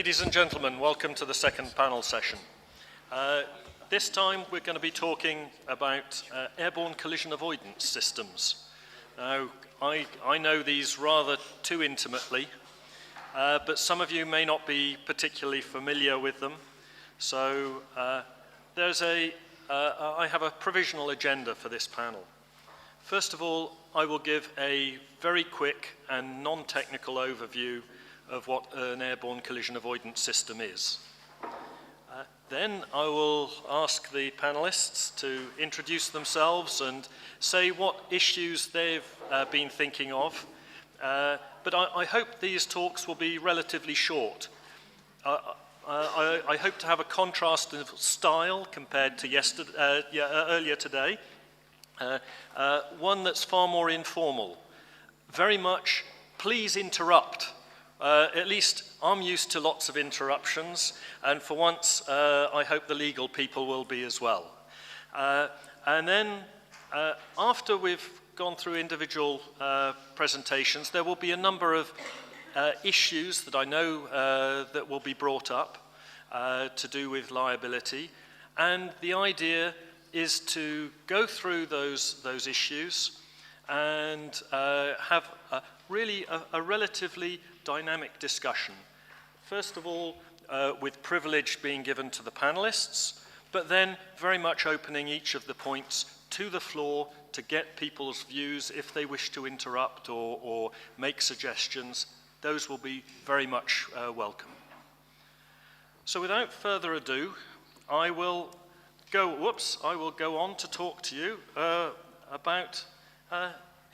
Ladies and gentlemen, welcome to the second panel session. This time we're going to be talking about airborne collision avoidance systems. Now, I know these rather too intimately, but some of you may not be particularly familiar with them. So I have a provisional agenda for this panel. First of all, I will give a very quick and non-technical overview of what an airborne collision avoidance system is. Then I will ask the panelists to introduce themselves and say what issues they've been thinking of. But I hope these talks will be relatively short. I hope to have a contrast of style compared to earlier today. One that's far more informal. Very much, please interrupt. At least I'm used to lots of interruptions, and for once I hope the legal people will be as well. And then after we've gone through individual presentations, there will be a number of issues that I know that will be brought up to do with liability, and the idea is to go through those issues and have really a relatively dynamic discussion. First of all, with privilege being given to the panelists, but then very much opening each of the points to the floor to get people's views if they wish to interrupt or make suggestions. Those will be very much welcome. So without further ado, I will go on to talk to you about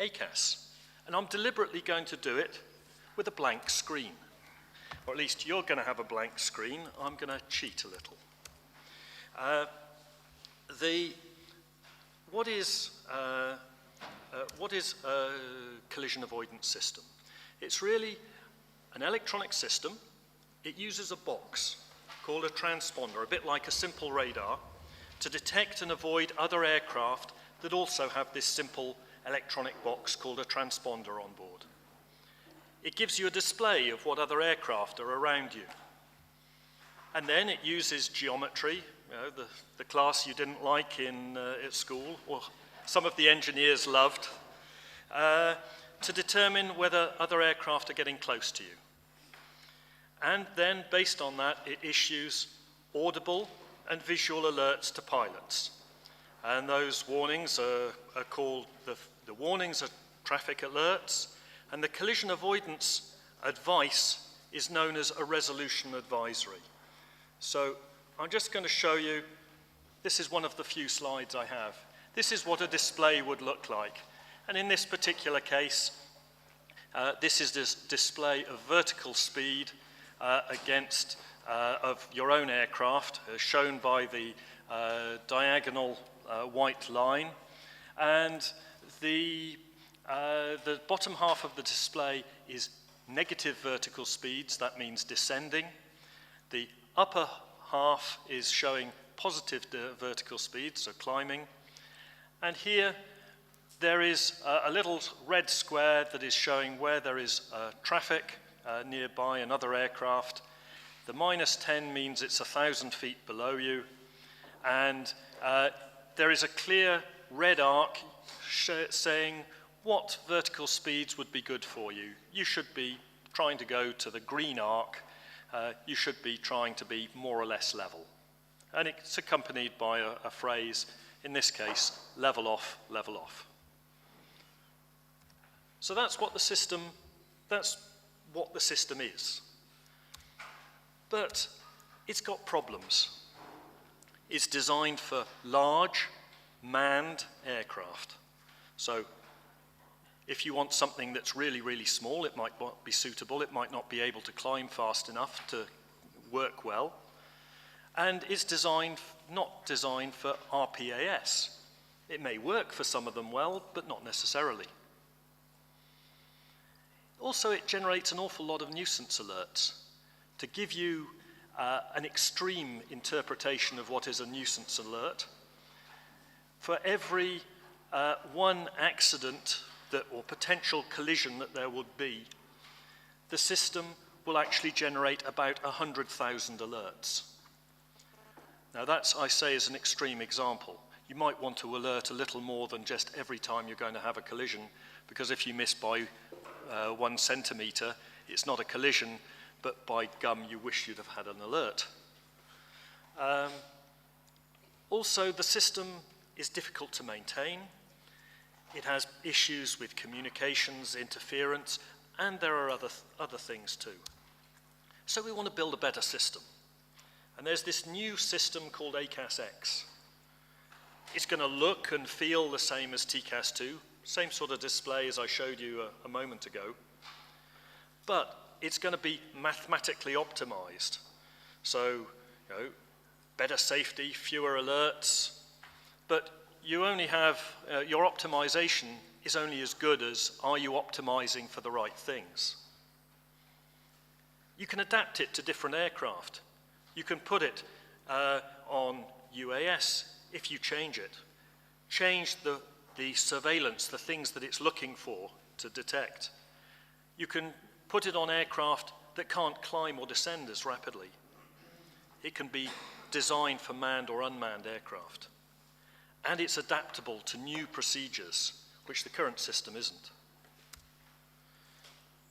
ACAS. And I'm deliberately going to do it with a blank screen. Or at least you're going to have a blank screen. I'm going to cheat a little. What is a collision avoidance system? It's really an electronic system. It uses a box called a transponder, a bit like a simple radar, to detect and avoid other aircraft that also have this simple electronic box called a transponder on board. It gives you a display of what other aircraft are around you. And then it uses geometry, the class you didn't like at school, or some of the engineers loved, to determine whether other aircraft are getting close to you. And then, based on that, it issues audible and visual alerts to pilots. And those warnings are called, the warnings are traffic alerts, and the collision avoidance advice is known as a resolution advisory. So I'm just going to show you, this is one of the few slides I have. This is what a display would look like. And in this particular case, this is this display of vertical speed against of your own aircraft, shown by the diagonal white line. And the bottom half of the display is negative vertical speeds, that means descending. The upper half is showing positive vertical speeds, so climbing. And here there is a little red square that is showing where there is traffic nearby, another aircraft. The -10 means it's 1,000 feet below you. And there is a clear red arc saying what vertical speeds would be good for you. You should be trying to go to the green arc. You should be trying to be more or less level. And it's accompanied by a phrase, in this case, level off, level off. So that's what the system is. But it's got problems. It's designed for large, manned aircraft. So if you want something that's really, really small, it might not be suitable. It might not be able to climb fast enough to work well. And it's not designed for RPAS. It may work for some of them well, but not necessarily. Also, it generates an awful lot of nuisance alerts to give you an extreme interpretation of what is a nuisance alert. For every one accident or potential collision that there would be, the system will actually generate about 100,000 alerts. Now that's, I say, is an extreme example. You might want to alert a little more than just every time you're going to have a collision, because if you miss by 1 centimetre, it's not a collision, but by gum, you wish you'd have had an alert. Also, the system is difficult to maintain. It has issues with communications, interference, and there are other things too. So we want to build a better system. And there's this new system called ACAS X. It's going to look and feel the same as TCAS2, same sort of display as I showed you a moment ago, but it's going to be mathematically optimized. So, better safety, fewer alerts, but you only have, your optimization is only as good as are you optimizing for the right things. You can adapt it to different aircraft. You can put it on UAS if you change it. Change the surveillance, the things that it's looking for to detect. You can put it on aircraft that can't climb or descend as rapidly. It can be designed for manned or unmanned aircraft. And it's adaptable to new procedures, which the current system isn't.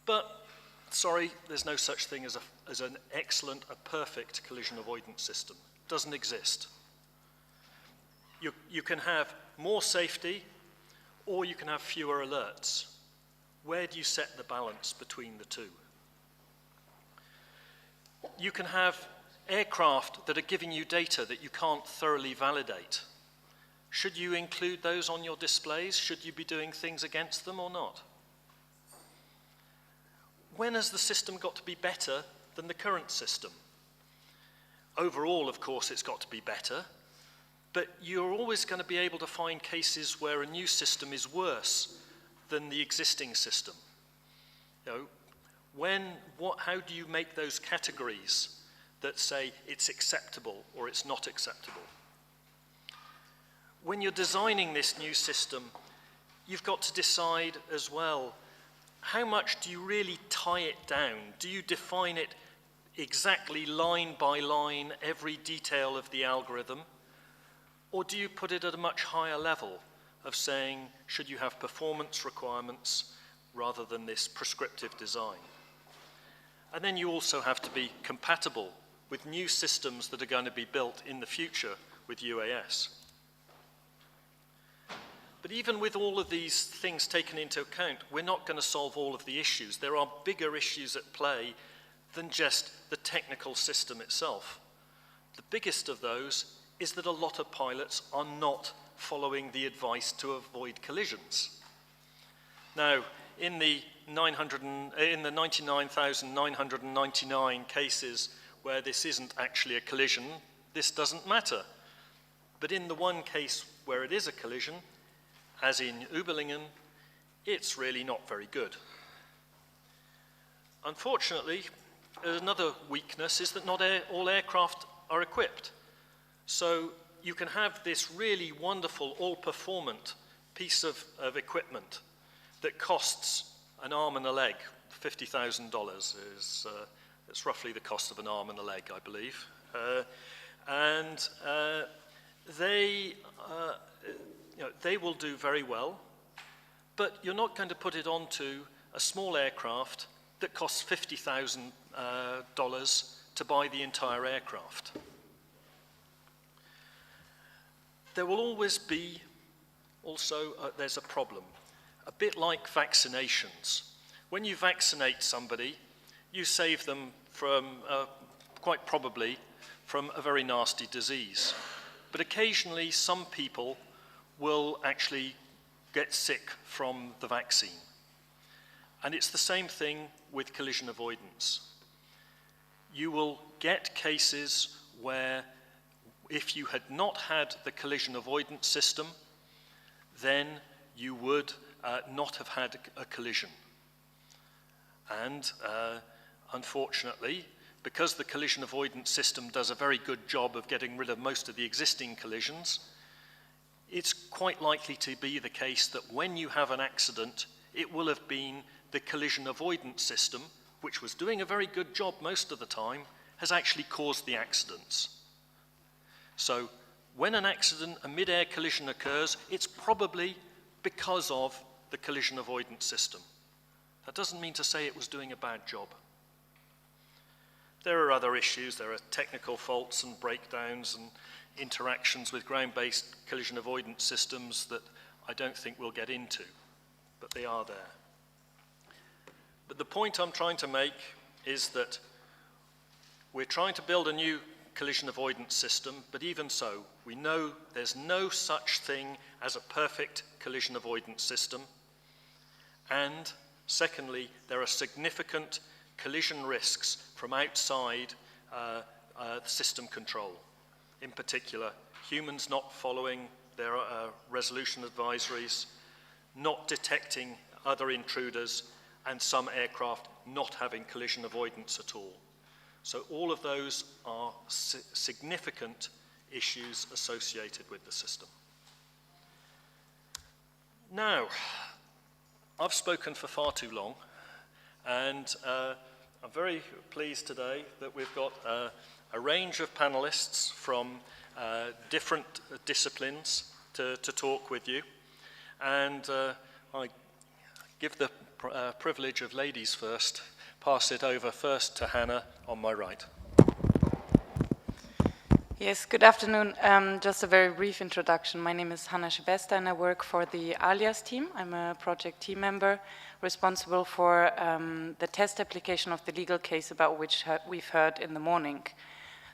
But, sorry, there's no such thing as an excellent, a perfect collision avoidance system. It doesn't exist. You can have more safety, or you can have fewer alerts. Where do you set the balance between the two? You can have aircraft that are giving you data that you can't thoroughly validate. Should you include those on your displays? Should you be doing things against them or not? When has the system got to be better than the current system? Overall, of course, it's got to be better, but you're always going to be able to find cases where a new system is worse than the existing system. How do you make those categories that say it's acceptable or it's not acceptable? When you're designing this new system, you've got to decide as well, how much do you really tie it down? Do you define it exactly line by line, every detail of the algorithm? Or do you put it at a much higher level of saying, should you have performance requirements rather than this prescriptive design? And then you also have to be compatible with new systems that are going to be built in the future with UAS. But even with all of these things taken into account, we're not going to solve all of the issues. There are bigger issues at play than just the technical system itself. The biggest of those is that a lot of pilots are not following the advice to avoid collisions. Now, in the 99,999 cases where this isn't actually a collision, this doesn't matter. But in the one case where it is a collision, as in Überlingen, it's really not very good. Unfortunately, another weakness is that not all aircraft are equipped. So you can have this really wonderful, all-performant piece of equipment that costs an arm and a leg. $50,000 it's roughly the cost of an arm and a leg, I believe. They will do very well, but you're not going to put it onto a small aircraft that costs $50,000 to buy the entire aircraft. There will always be there's a problem. A bit like vaccinations. When you vaccinate somebody, you save them from, quite probably, from a very nasty disease. But occasionally, some people will actually get sick from the vaccine. And it's the same thing with collision avoidance. You will get cases where if you had not had the collision avoidance system, then you would not have had a collision. And unfortunately, because the collision avoidance system does a very good job of getting rid of most of the existing collisions, it's quite likely to be the case that when you have an accident, it will have been the collision avoidance system which was doing a very good job most of the time, has actually caused the accidents. So when an accident, a mid-air collision occurs, it's probably because of the collision avoidance system. That doesn't mean to say it was doing a bad job. There are other issues. There are technical faults and breakdowns and interactions with ground-based collision avoidance systems that I don't think we'll get into, but they are there. But the point I'm trying to make is that we're trying to build a new collision avoidance system, but even so, we know there's no such thing as a perfect collision avoidance system. And secondly, there are significant collision risks from outside system control. In particular, humans not following their resolution advisories, not detecting other intruders, and some aircraft not having collision avoidance at all. So all of those are significant issues associated with the system. Now, I've spoken for far too long, and I'm very pleased today that we've got a range of panelists from different disciplines to talk with you. And I give the privilege of ladies first, pass it over first to Hannah on my right. Yes, good afternoon. Just a very brief introduction. My name is Hannah Schebesta and I work for the ACAS team. I'm a project team member responsible for the test application of the legal case about which we've heard in the morning.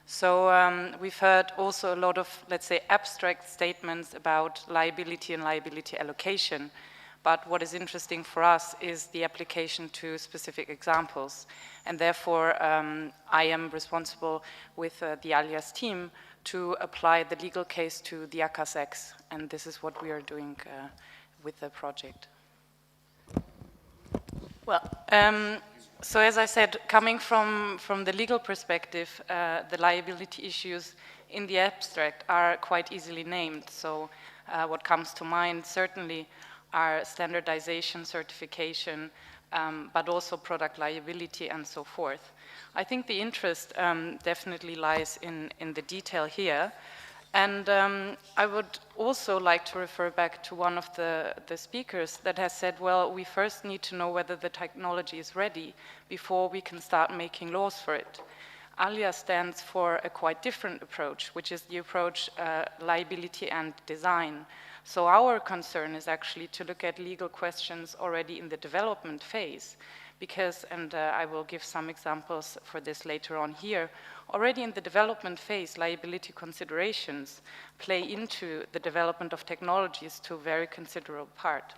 So we've heard also a lot of, let's say, abstract statements about liability and liability allocation. But what is interesting for us is the application to specific examples. And therefore, I am responsible with the ACAS team to apply the legal case to the ACAS. And this is what we are doing with the project. Well, so as I said, coming from the legal perspective, the liability issues in the abstract are quite easily named. So what comes to mind certainly are standardization, certification, but also product liability and so forth. I think the interest definitely lies in the detail here. And I would also like to refer back to one of the speakers that has said, well, we first need to know whether the technology is ready before we can start making laws for it. ALIA stands for a quite different approach, which is the approach liability and design. So our concern is actually to look at legal questions already in the development phase, because, and I will give some examples for this later on here, already in the development phase, liability considerations play into the development of technologies to a very considerable part.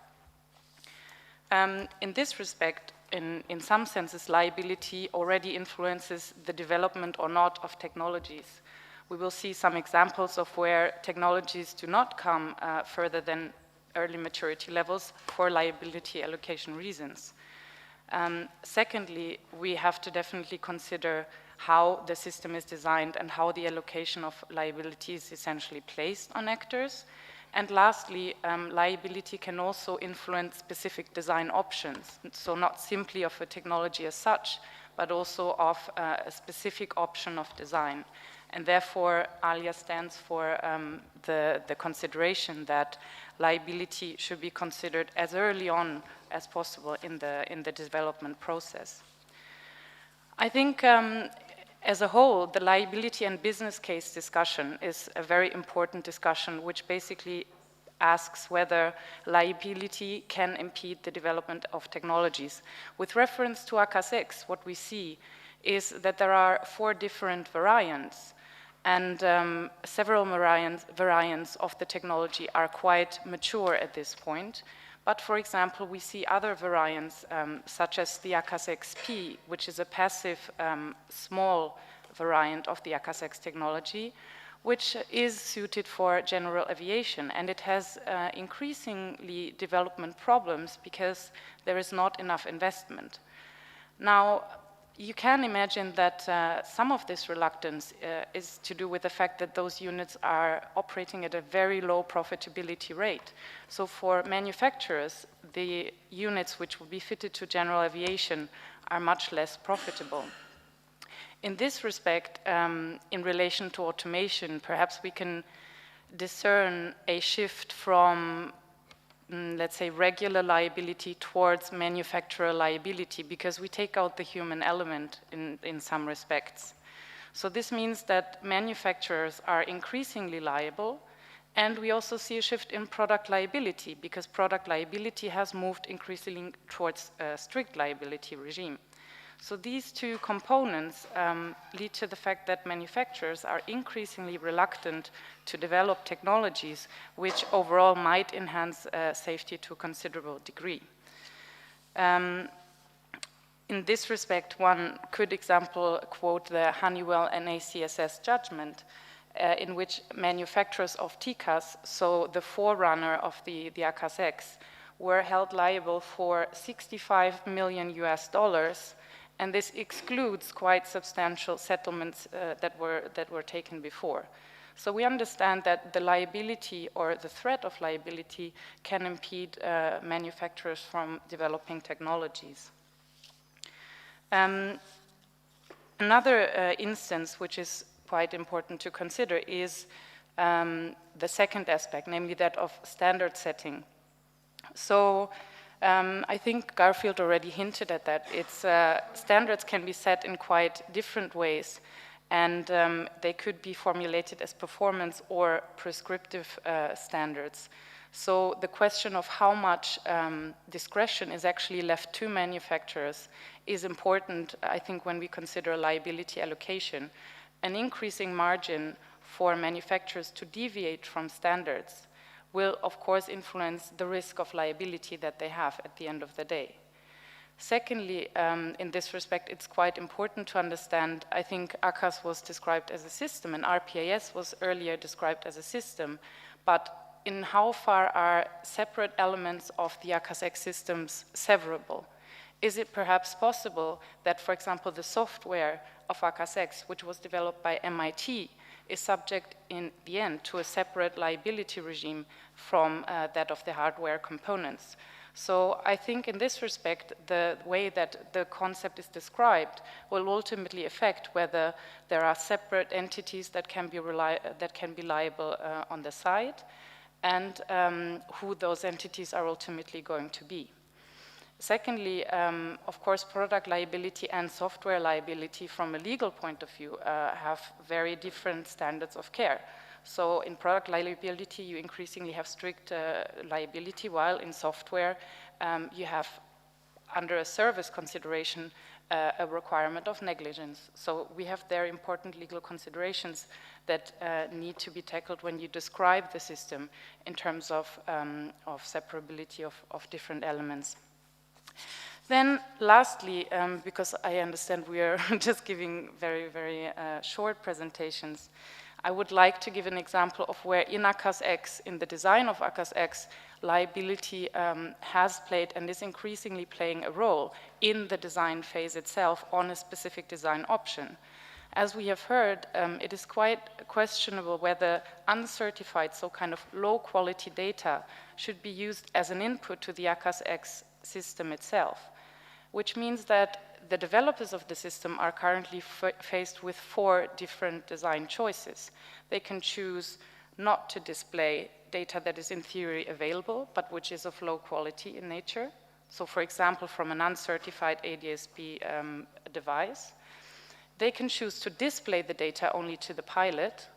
In this respect, in some senses, liability already influences the development or not of technologies. We will see some examples of where technologies do not come further than early maturity levels for liability allocation reasons. Secondly, we have to definitely consider how the system is designed and how the allocation of liability is essentially placed on actors. And lastly, liability can also influence specific design options. So not simply of a technology as such, but also of a specific option of design. And therefore, ALIA stands for the consideration that liability should be considered as early on as possible in the development process. I think as a whole, the liability and business case discussion is a very important discussion, which basically asks whether liability can impede the development of technologies. With reference to ACAS, what we see is that there are 4 different variants, and several variants of the technology are quite mature at this point. But for example, we see other variants, such as the ACAS XP, which is a passive, small variant of the ACAS technology, which is suited for general aviation. And it has increasingly development problems because there is not enough investment. Now, you can imagine that some of this reluctance is to do with the fact that those units are operating at a very low profitability rate. So for manufacturers, the units which will be fitted to general aviation are much less profitable. In this respect, in relation to automation, perhaps we can discern a shift from let's say, regular liability towards manufacturer liability, because we take out the human element in some respects. So this means that manufacturers are increasingly liable, and we also see a shift in product liability, because product liability has moved increasingly towards a strict liability regime. So these two components lead to the fact that manufacturers are increasingly reluctant to develop technologies which overall might enhance safety to a considerable degree. In this respect, one could, example, quote the Honeywell and ACAS judgment, in which manufacturers of ACAS, so the forerunner of the ACAS X, were held liable for $65 million US, and this excludes quite substantial settlements that were taken before. So we understand that the liability or the threat of liability can impede manufacturers from developing technologies. Another instance which is quite important to consider is the second aspect, namely that of standard setting. So I think Garfield already hinted at that. Standards can be set in quite different ways, and they could be formulated as performance or prescriptive standards. So the question of how much discretion is actually left to manufacturers is important, I think, when we consider liability allocation. An increasing margin for manufacturers to deviate from standards will, of course, influence the risk of liability that they have at the end of the day. Secondly, in this respect, it's quite important to understand, I think ACAS was described as a system and RPAS was earlier described as a system, but in how far are separate elements of the ACAS X systems severable? Is it perhaps possible that, for example, the software of ACAS X, which was developed by MIT, is subject in the end to a separate liability regime from that of the hardware components? So I think in this respect, the way that the concept is described will ultimately affect whether there are separate entities that can be liable on the side, and who those entities are ultimately going to be. Secondly, of course, product liability and software liability from a legal point of view have very different standards of care. So in product liability, you increasingly have strict liability, while in software, you have, under a service consideration, a requirement of negligence. So we have there important legal considerations that need to be tackled when you describe the system in terms of separability of different elements. Then lastly, because I understand we are just giving very, very short presentations, I would like to give an example of where in ACAS X, in the design of ACAS X, liability has played and is increasingly playing a role in the design phase itself on a specific design option. As we have heard, it is quite questionable whether uncertified, so kind of low quality data should be used as an input to the ACAS X system itself, which means that the developers of the system are currently faced with 4 different design choices. They can choose not to display data that is in theory available, but which is of low quality in nature. So for example, from an uncertified ADS-B device. They can choose to display the data only to the pilot.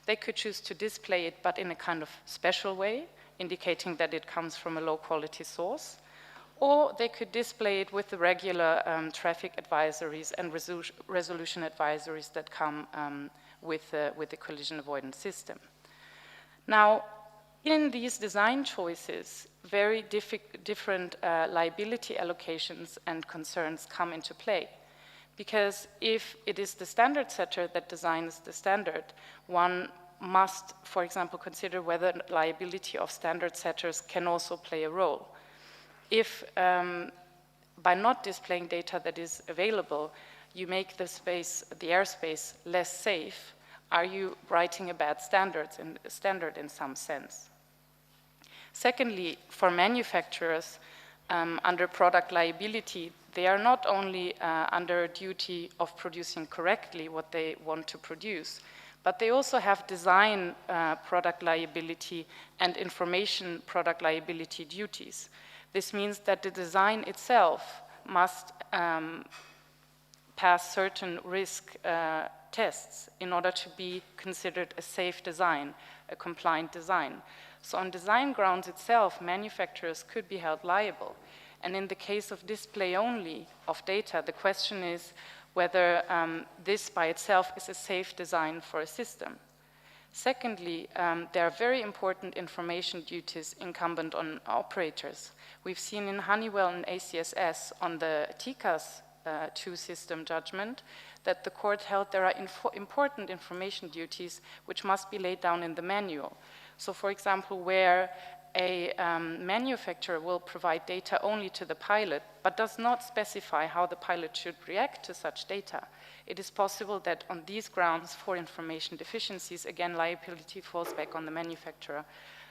They could choose to display it, but in a kind of special way, indicating that it comes from a low quality source. Or they could display it with the regular traffic advisories and resolution advisories that come with the collision avoidance system. Now, in these design choices, very different liability allocations and concerns come into play. Because if it is the standard setter that designs the standard, one must, for example, consider whether liability of standard setters can also play a role. If by not displaying data that is available, you make the airspace less safe, are you writing a bad standard in some sense? Secondly, for manufacturers, under product liability, they are not only under a duty of producing correctly what they want to produce, but they also have design product liability and information product liability duties. This means that the design itself must pass certain risk tests in order to be considered a safe design, a compliant design. So on design grounds itself, manufacturers could be held liable. And in the case of display only of data, the question is whether this by itself is a safe design for a system. Secondly, there are very important information duties incumbent on operators. We've seen in Honeywell and ACAS on the TCAS 2 system judgment that the court held there are important information duties which must be laid down in the manual. So for example, where a manufacturer will provide data only to the pilot, but does not specify how the pilot should react to such data, it is possible that on these grounds for information deficiencies, again, liability falls back on the manufacturer.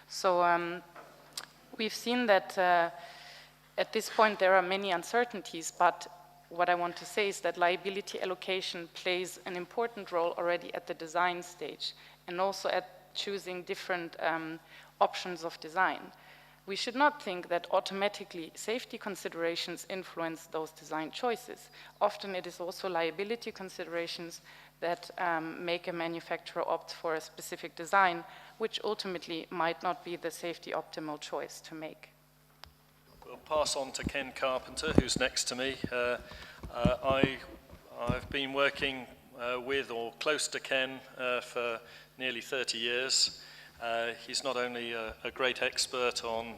So we've seen that at this point there are many uncertainties, but what I want to say is that liability allocation plays an important role already at the design stage and also at choosing different options of design. We should not think that automatically safety considerations influence those design choices. Often it is also liability considerations that make a manufacturer opt for a specific design, which ultimately might not be the safety optimal choice to make. We'll pass on to Ken Carpenter, who's next to me. I've been working with or close to Ken for nearly 30 years. He's not only a great expert on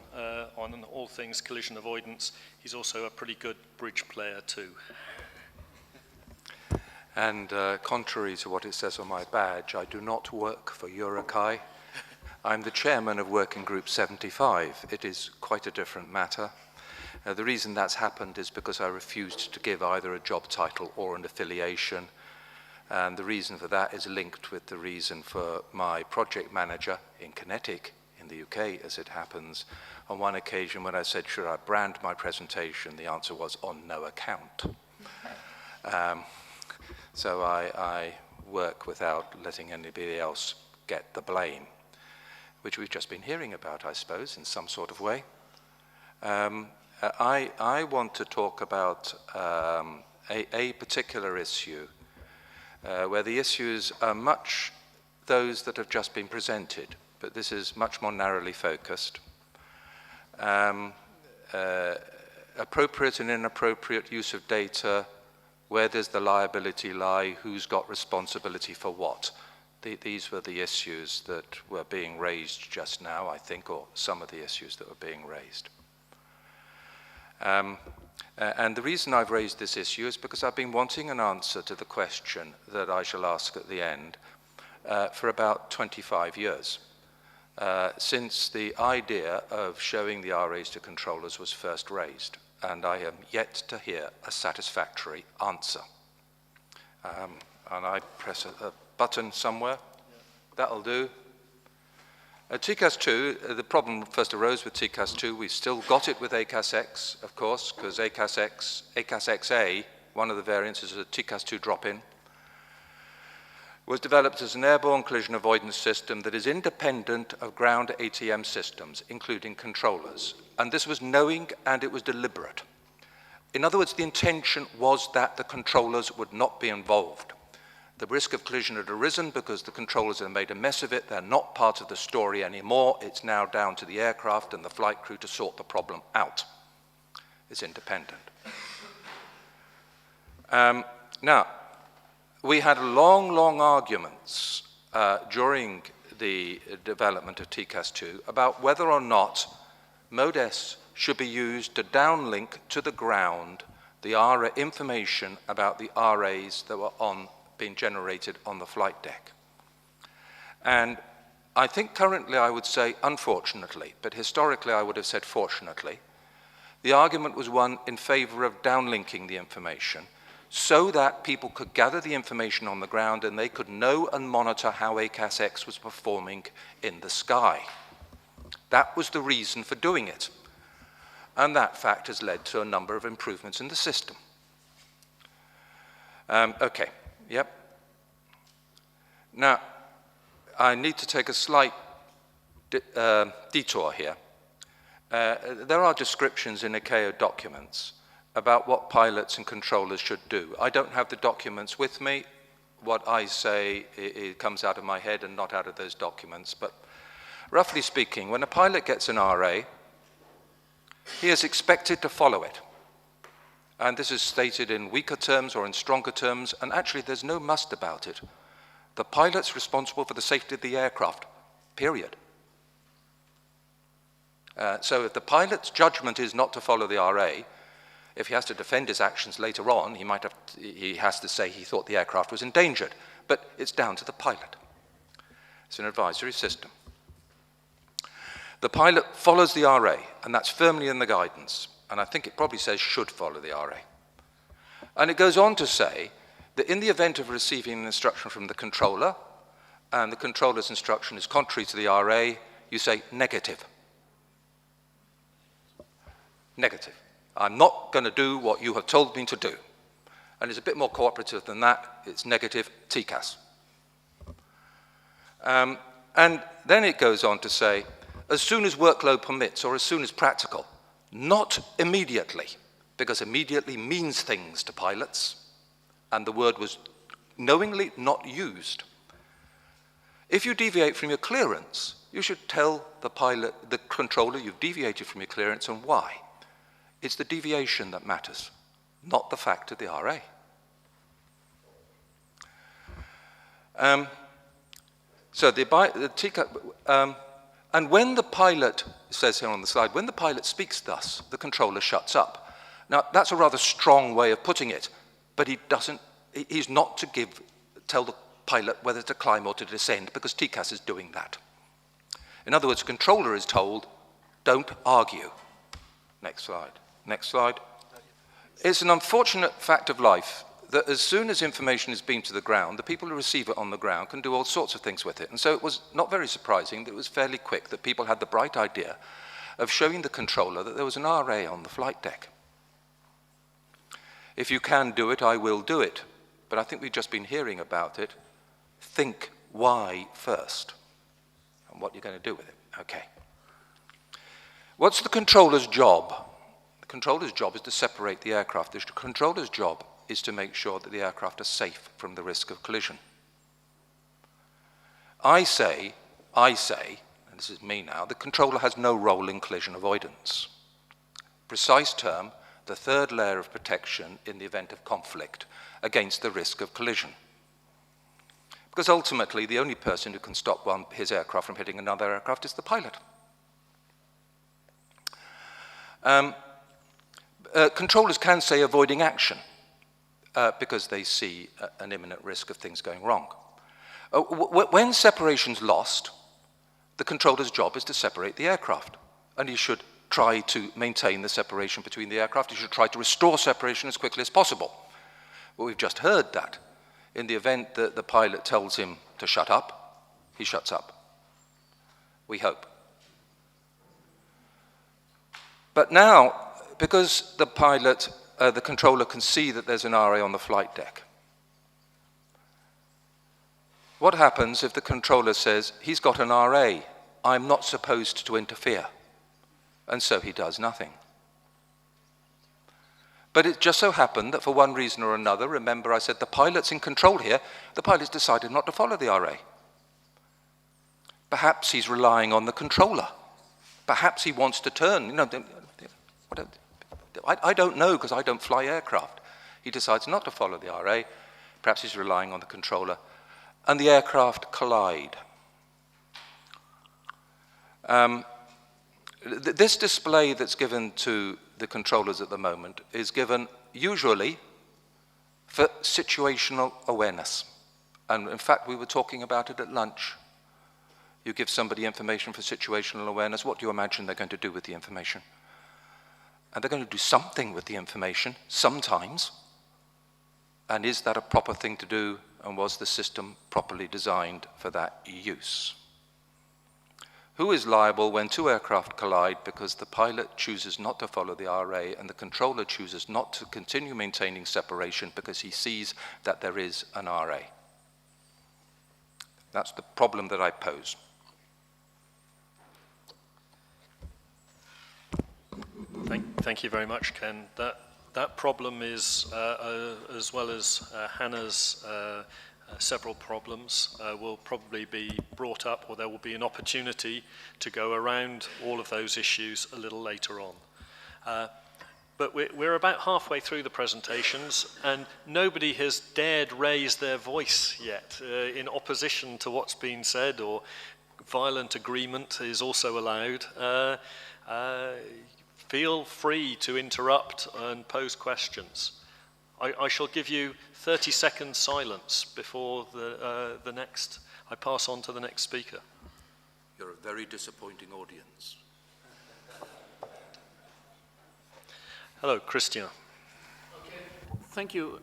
all things collision avoidance, he's also a pretty good bridge player too. And contrary to what it says on my badge, I do not work for Eurocai. I'm the chairman of Working Group 75. It is quite a different matter. The reason that's happened is because I refused to give either a job title or an affiliation. And the reason for that is linked with the reason for my project manager in Kinetic, in the UK as it happens. On one occasion when I said, should I brand my presentation, the answer was on no account. So I work without letting anybody else get the blame, which we've just been hearing about, I suppose, in some sort of way. I want to talk about a particular issue where the issues are much those that have just been presented, but this is much more narrowly focused. Appropriate and inappropriate use of data, where does the liability lie, who's got responsibility for what? These were the issues that were being raised just now, I think, or some of the issues that were being raised. And the reason I've raised this issue is because I've been wanting an answer to the question that I shall ask at the end for about 25 years, since the idea of showing the RAs to controllers was first raised, and I am yet to hear a satisfactory answer. And I press a button somewhere. That'll do. TCAS 2, the problem first arose with TCAS 2. We've still got it with ACAS X, of course, because ACAS XA, one of the variants is a TCAS 2 drop-in, was developed as an airborne collision avoidance system that is independent of ground ATM systems, including controllers. And this was knowing and it was deliberate. In other words, the intention was that the controllers would not be involved. The risk of collision had arisen because the controllers had made a mess of it. They're not part of the story anymore. It's now down to the aircraft and the flight crew to sort the problem out. It's independent. Now, we had long arguments during the development of TCAS 2 about whether or not Mode S should be used to downlink to the ground the information about the RAs that were being generated on the flight deck. And I think currently I would say unfortunately, but historically I would have said fortunately, the argument was one in favor of downlinking the information so that people could gather the information on the ground and they could know and monitor how ACAS X was performing in the sky. That was the reason for doing it. And that fact has led to a number of improvements in the system. Okay, yep. Now, I need to take a slight detour here. There are descriptions in ICAO documents about what pilots and controllers should do. I don't have the documents with me. What I say, it comes out of my head and not out of those documents. But roughly speaking, when a pilot gets an RA, he is expected to follow it. And this is stated in weaker terms or in stronger terms, and actually there's no must about it. The pilot's responsible for the safety of the aircraft, period. So if the pilot's judgment is not to follow the RA, if he has to defend his actions later on, he has to say he thought the aircraft was endangered. But it's down to the pilot. It's an advisory system. The pilot follows the RA, and that's firmly in the guidance. And I think it probably says should follow the RA. And it goes on to say that in the event of receiving an instruction from the controller, and the controller's instruction is contrary to the RA, you say negative. Negative. I'm not going to do what you have told me to do. And it's a bit more cooperative than that. It's negative TCAS. And then it goes on to say, as soon as workload permits or as soon as practical, not immediately, because immediately means things to pilots, and the word was knowingly not used. If you deviate from your clearance, you should tell the pilot, the controller, you've deviated from your clearance and why. It's the deviation that matters, not the fact of the RA. And when the pilot, it says here on the slide, when the pilot speaks thus, the controller shuts up. Now, that's a rather strong way of putting it, but he's not to tell the pilot whether to climb or to descend, because TCAS is doing that. In other words, the controller is told, don't argue. Next slide. Next slide. It's an unfortunate fact of life that as soon as information is beamed to the ground, the people who receive it on the ground can do all sorts of things with it. And so it was not very surprising that it was fairly quick that people had the bright idea of showing the controller that there was an RA on the flight deck. If you can do it, I will do it. But I think we've just been hearing about it. Think why first and what you're going to do with it. Okay. What's the controller's job? The controller's job is to separate the aircraft. The controller's job is to make sure that the aircraft are safe from the risk of collision. I say, and this is me now, the controller has no role in collision avoidance. Precise term, the third layer of protection in the event of conflict against the risk of collision. Because ultimately, the only person who can stop his aircraft from hitting another aircraft is the pilot. Controllers can say avoiding action because they see an imminent risk of things going wrong. When separation's lost, the controller's job is to separate the aircraft, and he should try to maintain the separation between the aircraft. He should try to restore separation as quickly as possible. But we've just heard that. In the event that the pilot tells him to shut up, he shuts up. We hope. But now, because the pilot, the controller can see that there's an RA on the flight deck, what happens if the controller says, he's got an RA, I'm not supposed to interfere, and so he does nothing? But it just so happened that for one reason or another, remember I said the pilot's in control here, the pilot's decided not to follow the RA. Perhaps he's relying on the controller. Perhaps he wants to turn. I don't know because I don't fly aircraft. He decides not to follow the RA. Perhaps he's relying on the controller. And the aircraft collide. This display that's given to the controllers at the moment is given usually for situational awareness. And in fact, we were talking about it at lunch. You give somebody information for situational awareness, what do you imagine they're going to do with the information? And they're going to do something with the information, sometimes. And is that a proper thing to do? And was the system properly designed for that use? Who is liable when two aircraft collide because the pilot chooses not to follow the RA and the controller chooses not to continue maintaining separation because he sees that there is an RA? That's the problem that I pose. Thank you very much, Ken. That problem is, as well as Hannah's several problems, will probably be brought up, or there will be an opportunity to go around all of those issues a little later on. But we're about halfway through the presentations, and nobody has dared raise their voice yet in opposition to what's been said, or violent agreement is also allowed. Feel free to interrupt and pose questions. I shall give you 30 seconds silence before the next, I pass on to the next speaker. You're a very disappointing audience. Hello, Christian. Thank you.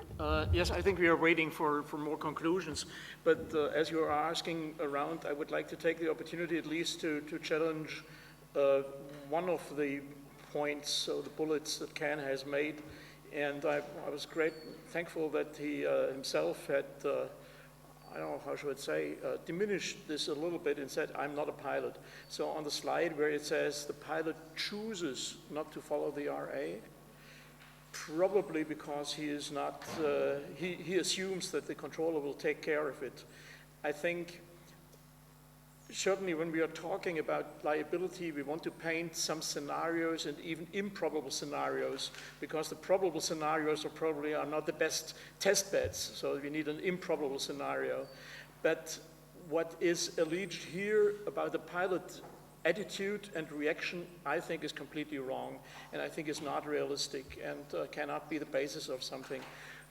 Yes, I think we are waiting for more conclusions. But as you are asking around, I would like to take the opportunity at least to challenge one of the points, so the bullets that Ken has made. And I was thankful that he himself had, I don't know, how should I say, diminished this a little bit and said, I'm not a pilot. So on the slide where it says the pilot chooses not to follow the RA, probably because he is not, he assumes that the controller will take care of it. I think certainly when we are talking about liability, we want to paint some scenarios and even improbable scenarios, because the probable scenarios are not the best test beds, so we need an improbable scenario. But what is alleged here about the pilot attitude and reaction, I think is completely wrong, and I think is not realistic and cannot be the basis of something.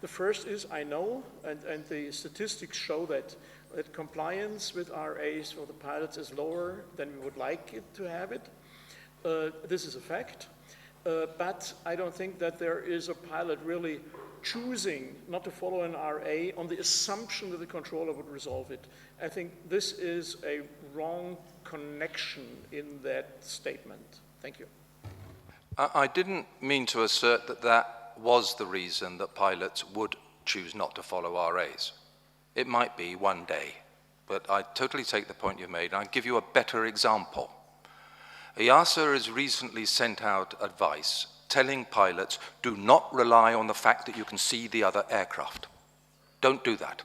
The first is, I know, and the statistics show that compliance with RAs for the pilots is lower than we would like it to have it. This is a fact, but I don't think that there is a pilot really choosing not to follow an RA on the assumption that the controller would resolve it. I think this is a wrong connection in that statement. Thank you. I didn't mean to assert that that was the reason that pilots would choose not to follow RAs. It might be one day, but I totally take the point you made, and I'll give you a better example. EASA has recently sent out advice telling pilots, do not rely on the fact that you can see the other aircraft. Don't do that.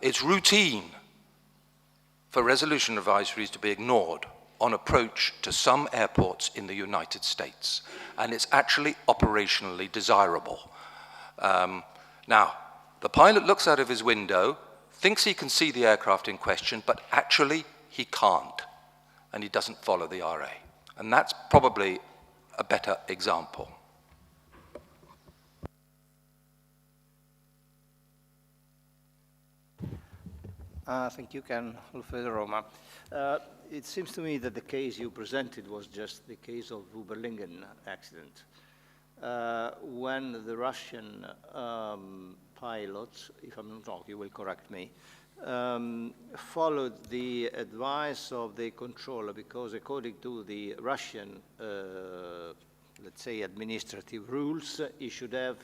It's routine for resolution advisories to be ignored on approach to some airports in the United States, and it's actually operationally desirable. Now, the pilot looks out of his window, thinks he can see the aircraft in question, but actually he can't, and he doesn't follow the RA. And that's probably a better example. Thank you, Ken Roma. It seems to me that the case you presented was just the case of Uberlingen accident. When the Russian pilots, if I'm not wrong, you will correct me, followed the advice of the controller, because according to the Russian, let's say, administrative rules, he should have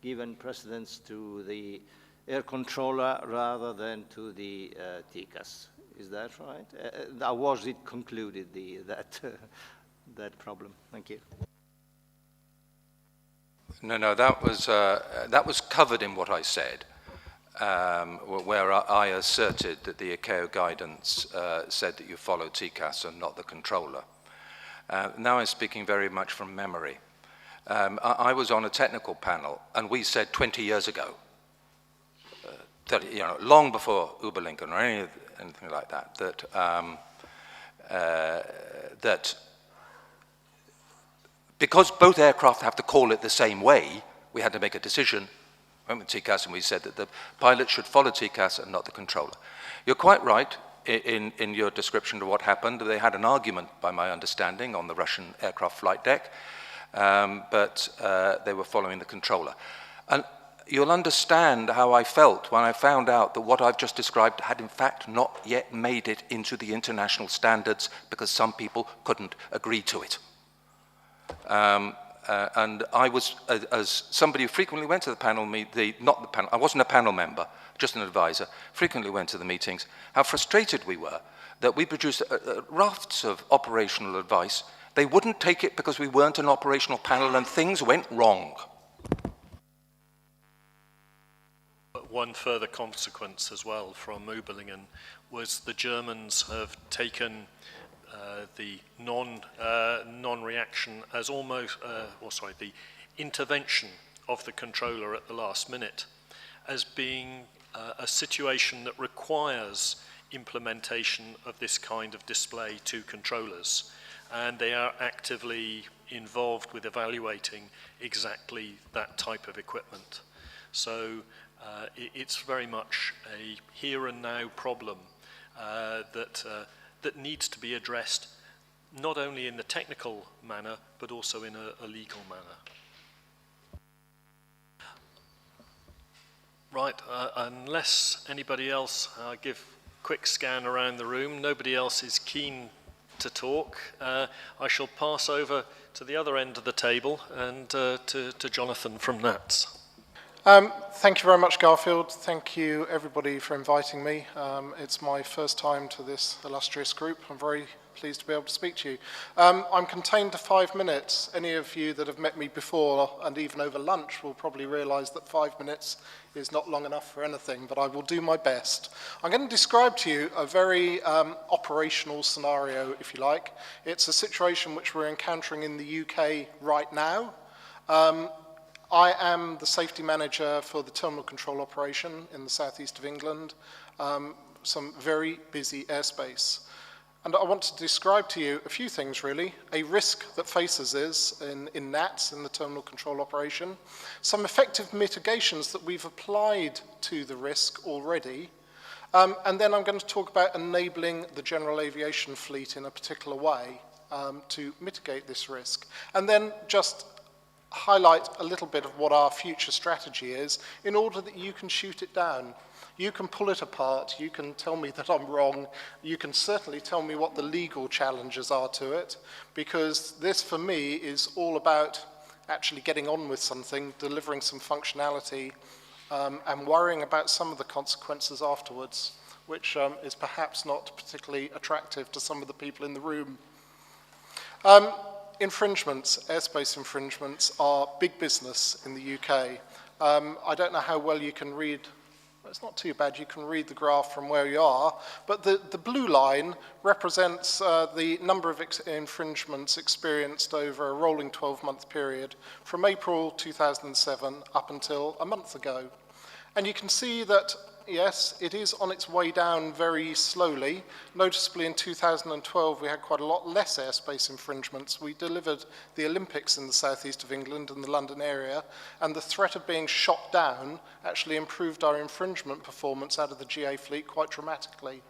given precedence to the air controller rather than to the ACAS. Is that right? How was it concluded, that problem? Thank you. No, that was covered in what I said, where I asserted that the ACAO guidance said that you follow TCAS and not the controller. Now I'm speaking very much from memory. I was on a technical panel, and we said 20 years ago, long before Uberlingen or anything like that, that because both aircraft have to call it the same way, we had to make a decision. We went with TCAS and we said that the pilot should follow TCAS and not the controller. You're quite right in your description of what happened. They had an argument, by my understanding, on the Russian aircraft flight deck, but they were following the controller. And you'll understand how I felt when I found out that what I've just described had in fact not yet made it into the international standards because some people couldn't agree to it. And I was, as somebody who frequently went to the panel, not the panel, I wasn't a panel member, just an advisor, frequently went to the meetings, how frustrated we were that we produced rafts of operational advice. They wouldn't take it because we weren't an operational panel and things went wrong. One further consequence as well from Überlingen was the Germans have taken the non-reaction as almost, the intervention of the controller at the last minute as being a situation that requires implementation of this kind of display to controllers, and they are actively involved with evaluating exactly that type of equipment. So it's very much a here and now problem that needs to be addressed not only in the technical manner but also in a legal manner. Right, unless anybody else, give a quick scan around the room, nobody else is keen to talk, I shall pass over to the other end of the table and to Jonathan from NATS. Thank you very much, Garfield. Thank you, everybody, for inviting me. It's my first time to this illustrious group. I'm very pleased to be able to speak to you. I'm contained to 5 minutes. Any of you that have met me before and even over lunch will probably realise that 5 minutes is not long enough for anything, but I will do my best. I'm going to describe to you a very operational scenario, if you like. It's a situation which we're encountering in the UK right now. I am the safety manager for the terminal control operation in the southeast of England, some very busy airspace. And I want to describe to you a few things, really. A risk that faces us in NATS, in the terminal control operation, some effective mitigations that we've applied to the risk already, and then I'm going to talk about enabling the general aviation fleet in a particular way to mitigate this risk. And then just highlight a little bit of what our future strategy is in order that you can shoot it down. You can pull it apart, you can tell me that I'm wrong, you can certainly tell me what the legal challenges are to it, because this for me is all about actually getting on with something, delivering some functionality, and worrying about some of the consequences afterwards, which is perhaps not particularly attractive to some of the people in the room. Infringements, airspace infringements, are big business in the UK. I don't know how well you can read, it's not too bad, you can read the graph from where you are, but the blue line represents the number of infringements experienced over a rolling 12-month period from April 2007 up until a month ago. And you can see that, yes, it is on its way down very slowly. Noticeably in 2012 we had quite a lot less airspace infringements. We delivered the Olympics in the southeast of England and the London area, and the threat of being shot down actually improved our infringement performance out of the GA fleet quite dramatically.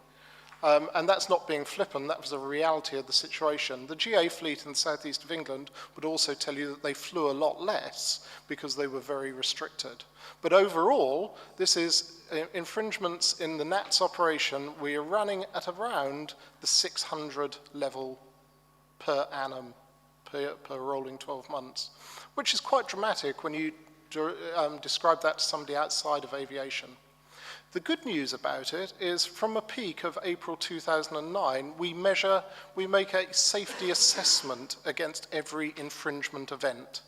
And that's not being flippant, that was a reality of the situation. The GA fleet in the southeast of England would also tell you that they flew a lot less because they were very restricted. But overall, this is infringements in the NATS operation. We are running at around the 600 level per annum, per rolling 12 months, which is quite dramatic when you describe that to somebody outside of aviation. The good news about it is from a peak of April 2009, we make a safety assessment against every infringement event.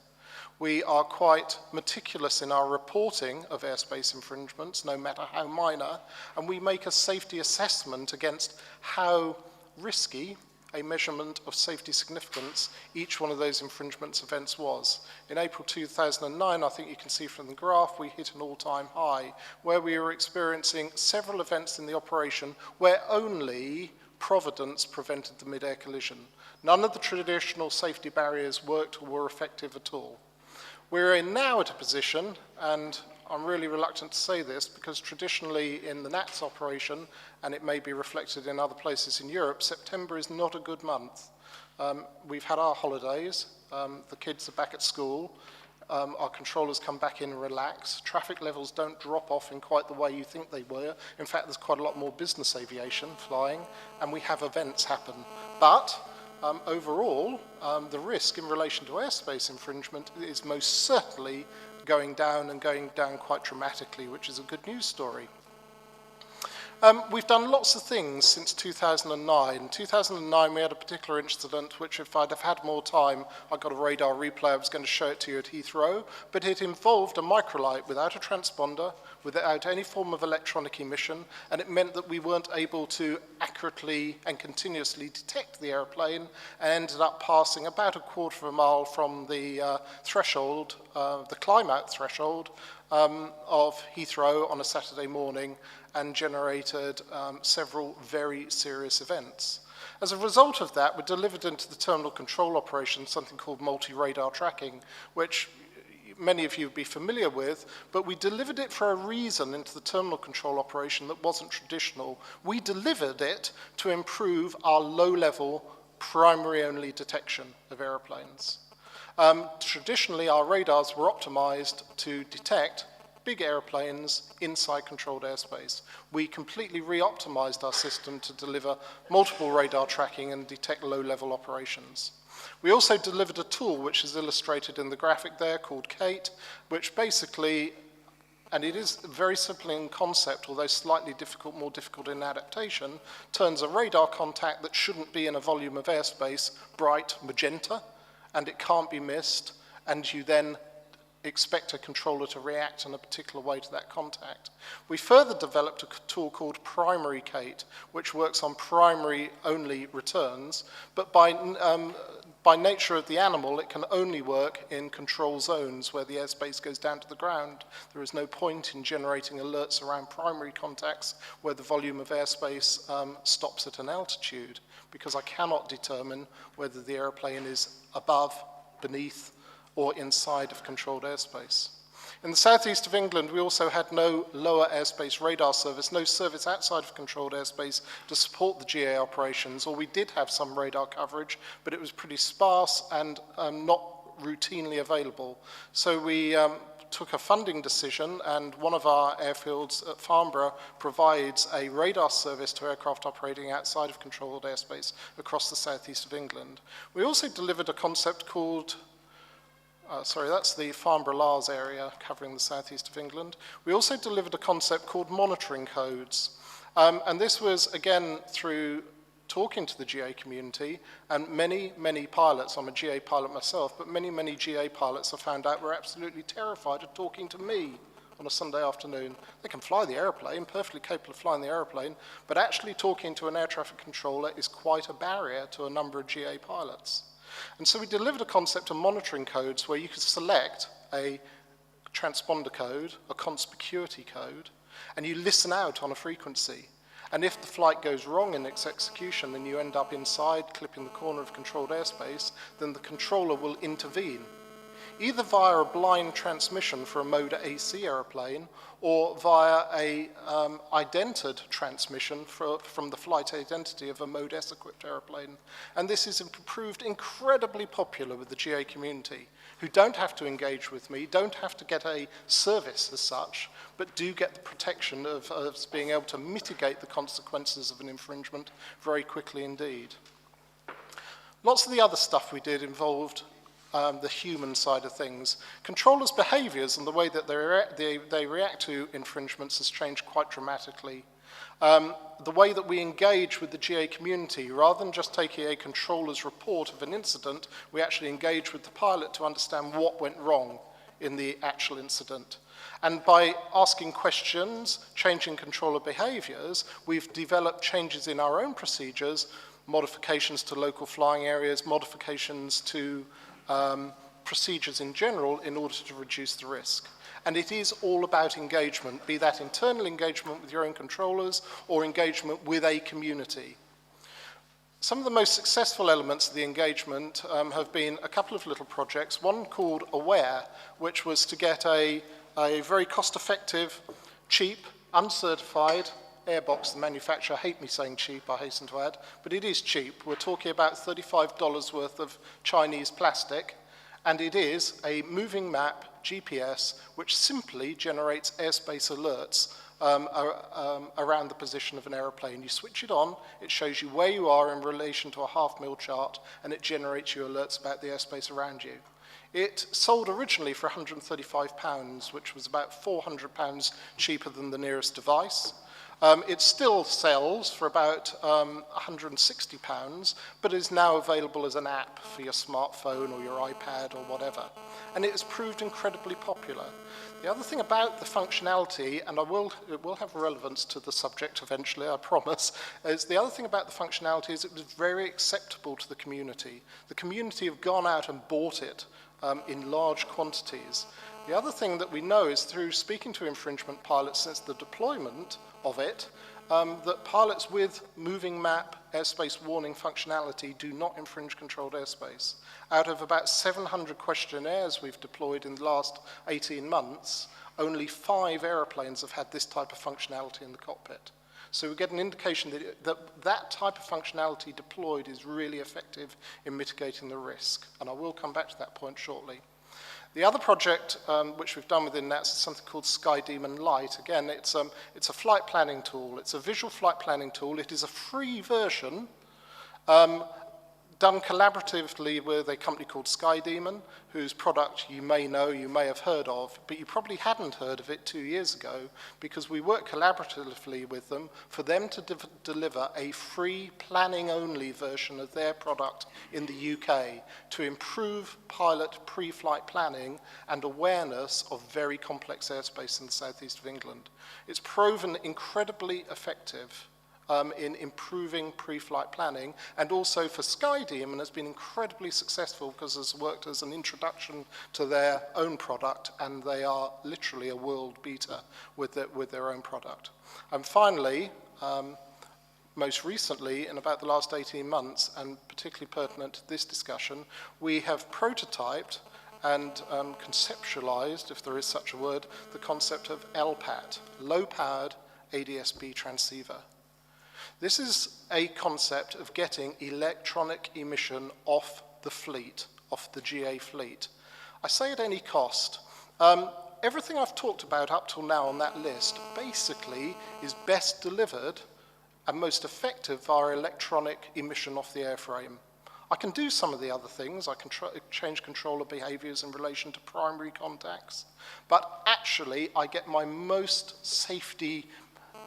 We are quite meticulous in our reporting of airspace infringements, no matter how minor, and we make a safety assessment against how risky a measurement of safety significance each one of those infringements events was. In April 2009, I think you can see from the graph, we hit an all-time high where we were experiencing several events in the operation where only providence prevented the mid-air collision. None of the traditional safety barriers worked or were effective at all. We're now at a position, and I'm really reluctant to say this because traditionally in the NATS operation, and it may be reflected in other places in Europe, September is not a good month. We've had our holidays, the kids are back at school, our controllers come back in and relax. Traffic levels don't drop off in quite the way you think they were. In fact, there's quite a lot more business aviation flying, and we have events happen. But overall, the risk in relation to airspace infringement is most certainly going down, and going down quite dramatically, which is a good news story. We've done lots of things since 2009. In 2009, we had a particular incident which, if I'd have had more time, I got a radar replay, I was going to show it to you at Heathrow, but it involved a microlight without a transponder, without any form of electronic emission, and it meant that we weren't able to accurately and continuously detect the airplane, and ended up passing about a quarter of a mile from the threshold, the climb-out threshold of Heathrow on a Saturday morning, and generated several very serious events. As a result of that, we delivered into the terminal control operation something called multi-radar tracking, which many of you would be familiar with, but we delivered it for a reason into the terminal control operation that wasn't traditional. We delivered it to improve our low-level, primary-only detection of aeroplanes. Traditionally, our radars were optimized to detect big airplanes inside controlled airspace. We completely re-optimized our system to deliver multiple radar tracking and detect low-level operations. We also delivered a tool which is illustrated in the graphic there called Kate, which basically, and it is very simple in concept, although slightly difficult, more difficult in adaptation, turns a radar contact that shouldn't be in a volume of airspace bright magenta, and it can't be missed, and you then expect a controller to react in a particular way to that contact. We further developed a tool called Primary Kate, which works on primary-only returns, but by nature of the animal, it can only work in control zones where the airspace goes down to the ground. There is no point in generating alerts around primary contacts where the volume of airspace stops at an altitude, because I cannot determine whether the airplane is above, beneath, or inside of controlled airspace. In the southeast of England, we also had no lower airspace radar service, no service outside of controlled airspace to support the GA operations, or we did have some radar coverage, but it was pretty sparse and not routinely available. So we took a funding decision, and one of our airfields at Farnborough provides a radar service to aircraft operating outside of controlled airspace across the southeast of England. We also delivered a concept called that's the Farnborough Lars area covering the southeast of England. We also delivered a concept called monitoring codes. And this was, again, through talking to the GA community, and many pilots, I'm a GA pilot myself, but many GA pilots have found out were absolutely terrified of talking to me on a Sunday afternoon. They can fly the airplane, perfectly capable of flying the airplane, but actually talking to an air traffic controller is quite a barrier to a number of GA pilots. And so we delivered a concept of monitoring codes where you could select a transponder code, a conspicuity code, and you listen out on a frequency. And if the flight goes wrong in its execution and you end up inside, clipping the corner of controlled airspace, then the controller will intervene, either via a blind transmission for a mode AC airplane or via a idented transmission from the flight identity of a mode S-equipped airplane. And this is proved incredibly popular with the GA community, who don't have to engage with me, don't have to get a service as such, but do get the protection of being able to mitigate the consequences of an infringement very quickly indeed. Lots of the other stuff we did involved the human side of things. Controllers' behaviors and the way that they react to infringements has changed quite dramatically. The way that we engage with the GA community, rather than just taking a controller's report of an incident, we actually engage with the pilot to understand what went wrong in the actual incident. And by asking questions, changing controller behaviors, we've developed changes in our own procedures, modifications to local flying areas, modifications to procedures in general in order to reduce the risk. And it is all about engagement, be that internal engagement with your own controllers or engagement with a community. Some of the most successful elements of the engagement have been a couple of little projects, one called Aware, which was to get a very cost-effective, cheap, uncertified airbox. The manufacturer hate me saying cheap, I hasten to add, but it is cheap. We're talking about $35 worth of Chinese plastic, And it is a moving map GPS which simply generates airspace alerts around the position of an aeroplane. You switch it on, it shows you where you are in relation to a half-mil chart, and it generates you alerts about the airspace around you. It sold originally for £135, which was about £400 cheaper than the nearest device. It still sells for about £160, but is now available as an app for your smartphone or your iPad or whatever. And it has proved incredibly popular. The other thing about the functionality, and it will have relevance to the subject eventually, I promise, is the other thing about the functionality is it was very acceptable to the community. The community have gone out and bought it in large quantities. The other thing that we know is through speaking to infringement pilots since the deployment of it, that pilots with moving map airspace warning functionality do not infringe controlled airspace. Out of about 700 questionnaires we've deployed in the last 18 months, only 5 airplanes have had this type of functionality in the cockpit. So we get an indication that type of functionality deployed is really effective in mitigating the risk. And I will come back to that point shortly. The other project which we've done within that is something called SkyDemon Lite. Again, it's a flight planning tool. It's a visual flight planning tool. It is a free version done collaboratively with a company called SkyDemon, whose product you may know, you may have heard of, but you probably hadn't heard of it 2 years ago because we worked collaboratively with them for them to deliver a free planning-only version of their product in the UK to improve pilot pre-flight planning and awareness of very complex airspace in the southeast of England. It's proven incredibly effective in improving pre-flight planning, and also for SkyDemon has been incredibly successful because it's worked as an introduction to their own product, and they are literally a world beater with their own product. And finally, most recently, in about the last 18 months, and particularly pertinent to this discussion, we have prototyped and conceptualized, if there is such a word, the concept of LPAT, low-powered ADS-B transceiver. This is a concept of getting electronic emission off the fleet, off the GA fleet. I say at any cost. Everything I've talked about up till now on that list basically is best delivered and most effective via electronic emission off the airframe. I can do some of the other things. I can change controller behaviors in relation to primary contacts, but actually I get my most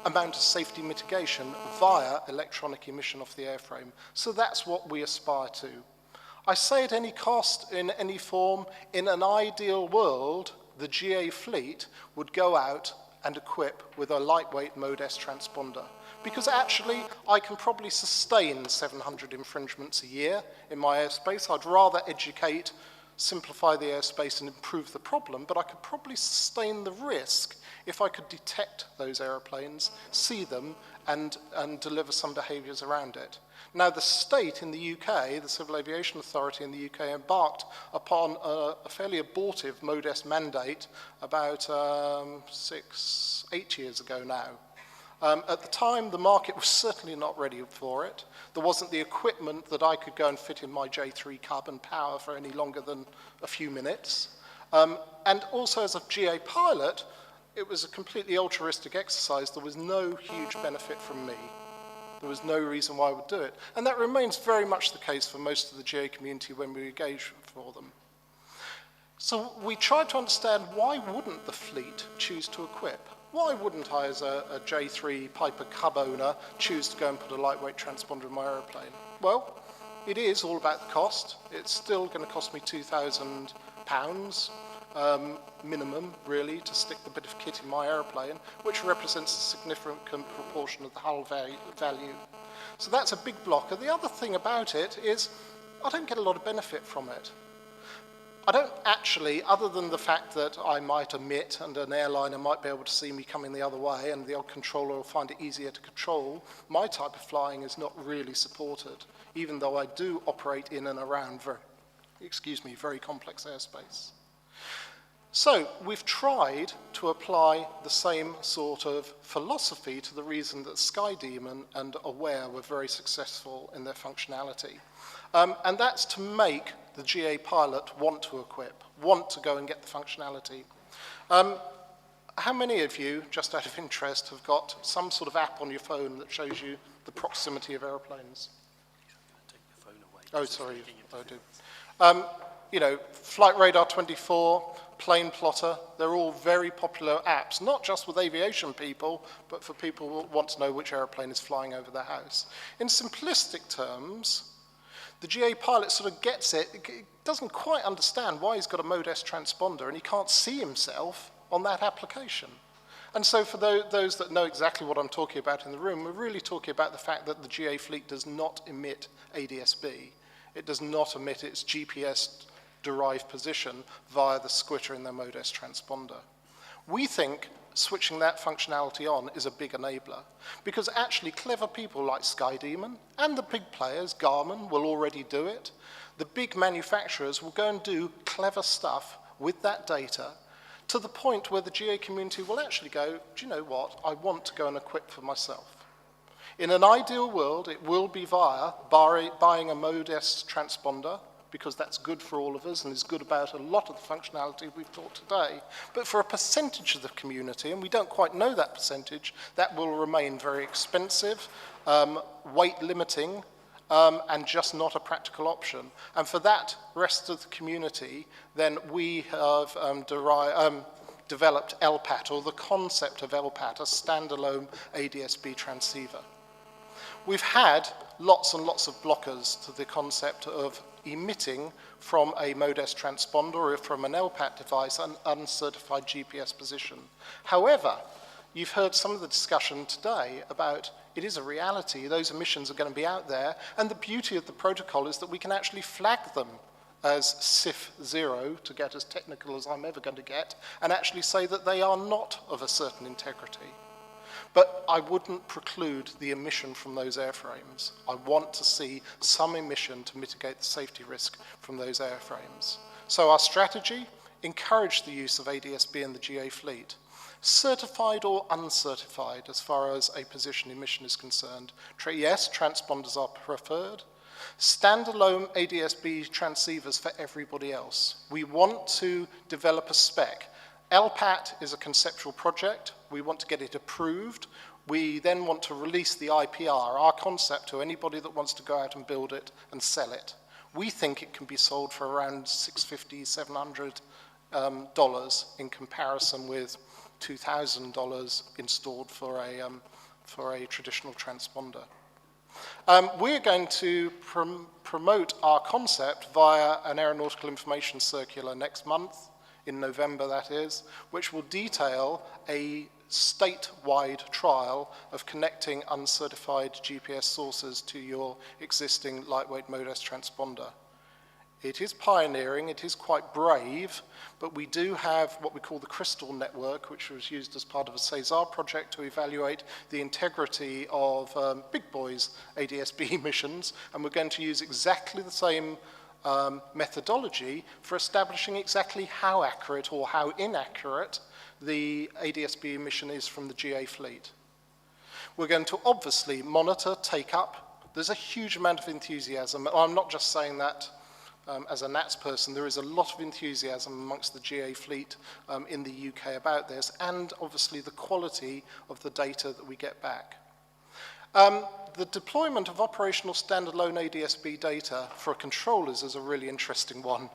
amount of safety mitigation via electronic emission off the airframe. So that's what we aspire to. I say at any cost, in any form, in an ideal world, the GA fleet would go out and equip with a lightweight Mode S transponder. Because actually, I can probably sustain 700 infringements a year in my airspace. I'd rather educate, simplify the airspace and improve the problem, but I could probably sustain the risk if I could detect those aeroplanes, see them, and deliver some behaviours around it. Now, the state in the UK, the Civil Aviation Authority in the UK, embarked upon a fairly abortive Mode S mandate about 8 years ago now. At the time, the market was certainly not ready for it. There wasn't the equipment that I could go and fit in my J3 Cub and power for any longer than a few minutes. And also as a GA pilot, it was a completely altruistic exercise. There was no huge benefit from me. There was no reason why I would do it. And that remains very much the case for most of the GA community when we engage for them. So we tried to understand, why wouldn't the fleet choose to equip? Why wouldn't I, as a J3 Piper Cub owner, choose to go and put a lightweight transponder in my aeroplane? Well, it is all about the cost. It's still going to cost me £2,000 minimum, really, to stick the bit of kit in my aeroplane, which represents a significant proportion of the hull value. So that's a big blocker. The other thing about it is I don't get a lot of benefit from it. I don't actually, other than the fact that I might emit and an airliner might be able to see me coming the other way and the odd controller will find it easier to control, my type of flying is not really supported, even though I do operate in and around very complex airspace. So we've tried to apply the same sort of philosophy to the reason that SkyDemon and Aware were very successful in their functionality. And that's to make the GA pilot want to equip, want to go and get the functionality. How many of you, just out of interest, have got some sort of app on your phone that shows you the proximity of aeroplanes? Take your phone away. Oh, sorry, I do. You know, Flight Radar 24, Plane Plotter, they're all very popular apps, not just with aviation people, but for people who want to know which aeroplane is flying over their house. In simplistic terms, the GA pilot sort of gets it, doesn't quite understand why he's got a Mode S transponder and he can't see himself on that application. And so for those that know exactly what I'm talking about in the room, we're really talking about the fact that the GA fleet does not emit ADS-B. It does not emit its GPS-derived position via the squitter in their Mode S transponder. We think switching that functionality on is a big enabler, because actually clever people like Skydemon and the big players, Garmin, will already do it. The big manufacturers will go and do clever stuff with that data to the point where the GA community will actually go, do you know what, I want to go and equip for myself. In an ideal world, it will be via buying a Mode S transponder, because that's good for all of us and is good about a lot of the functionality we've taught today. But for a percentage of the community, and we don't quite know that percentage, that will remain very expensive, weight limiting, and just not a practical option. And for that rest of the community, then we have developed LPAT, or the concept of LPAT, a standalone ADS-B transceiver. We've had lots and lots of blockers to the concept of emitting from a Mode S transponder or from an LPAT device an uncertified GPS position. However, you've heard some of the discussion today about it is a reality, those emissions are going to be out there, and the beauty of the protocol is that we can actually flag them as CIF0, to get as technical as I'm ever going to get, and actually say that they are not of a certain integrity. But I wouldn't preclude the emission from those airframes. I want to see some emission to mitigate the safety risk from those airframes. So our strategy, encourage the use of ADS-B in the GA fleet. Certified or uncertified as far as a position emission is concerned. Yes, transponders are preferred. Standalone ADS-B transceivers for everybody else. We want to develop a spec. LPAT is a conceptual project. We want to get it approved. We then want to release the IPR, our concept, to anybody that wants to go out and build it and sell it. We think it can be sold for around $650, $700 in comparison with $2,000 installed for a traditional transponder. We're going to promote our concept via an aeronautical information circular next month, in November that is, which will detail a statewide trial of connecting uncertified GPS sources to your existing lightweight Mode S transponder. It is pioneering, it is quite brave, but we do have what we call the Crystal Network, which was used as part of a CESAR project to evaluate the integrity of big boys ADS-B missions, and we're going to use exactly the same methodology for establishing exactly how accurate or how inaccurate the ADS-B emission is from the GA fleet. We're going to obviously monitor, take up. There's a huge amount of enthusiasm. I'm not just saying that as a NATS person. There is a lot of enthusiasm amongst the GA fleet in the UK about this, and obviously the quality of the data that we get back. The deployment of operational standalone ADS-B data for controllers is a really interesting one,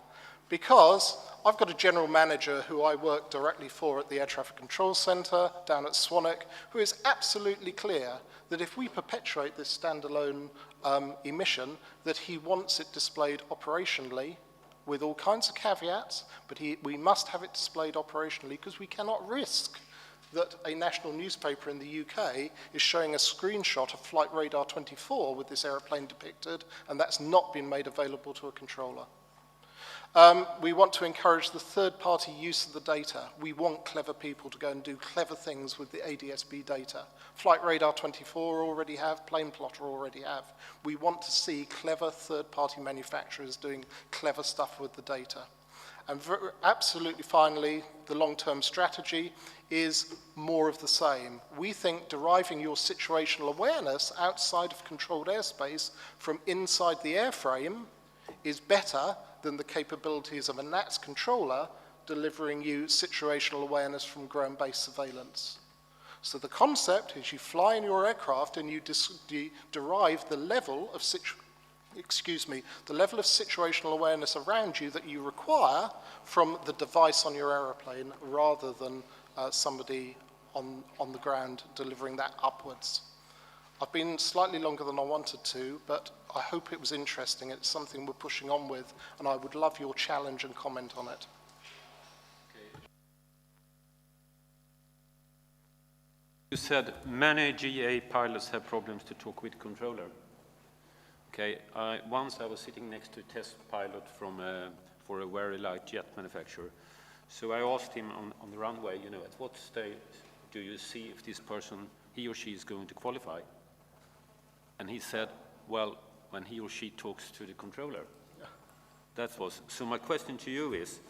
because I've got a general manager who I work directly for at the Air Traffic Control Centre down at Swanwick, who is absolutely clear that if we perpetuate this standalone emission, that he wants it displayed operationally with all kinds of caveats, but we must have it displayed operationally because we cannot risk that a national newspaper in the UK is showing a screenshot of Flight Radar 24 with this aeroplane depicted, and that's not been made available to a controller. We want to encourage the third-party use of the data. We want clever people to go and do clever things with the ADS-B data. Flight Radar 24 already have, Plane Plotter already have. We want to see clever third-party manufacturers doing clever stuff with the data. And absolutely finally, the long-term strategy is more of the same. We think deriving your situational awareness outside of controlled airspace from inside the airframe is better than the capabilities of a NATS controller delivering you situational awareness from ground-based surveillance. So the concept is you fly in your aircraft and you derive the level of situational awareness around you that you require from the device on your aeroplane rather than somebody on the ground delivering that upwards. I've been slightly longer than I wanted to, but I hope it was interesting. It's something we're pushing on with, and I would love your challenge and comment on it. You said many GA pilots have problems to talk with controller. Okay, once I was sitting next to a test pilot for a very light jet manufacturer. So I asked him on the runway, you know, at what stage do you see if this person, he or she is going to qualify? And he said, well, when he or she talks to the controller. Yeah. That was, so my question to you is,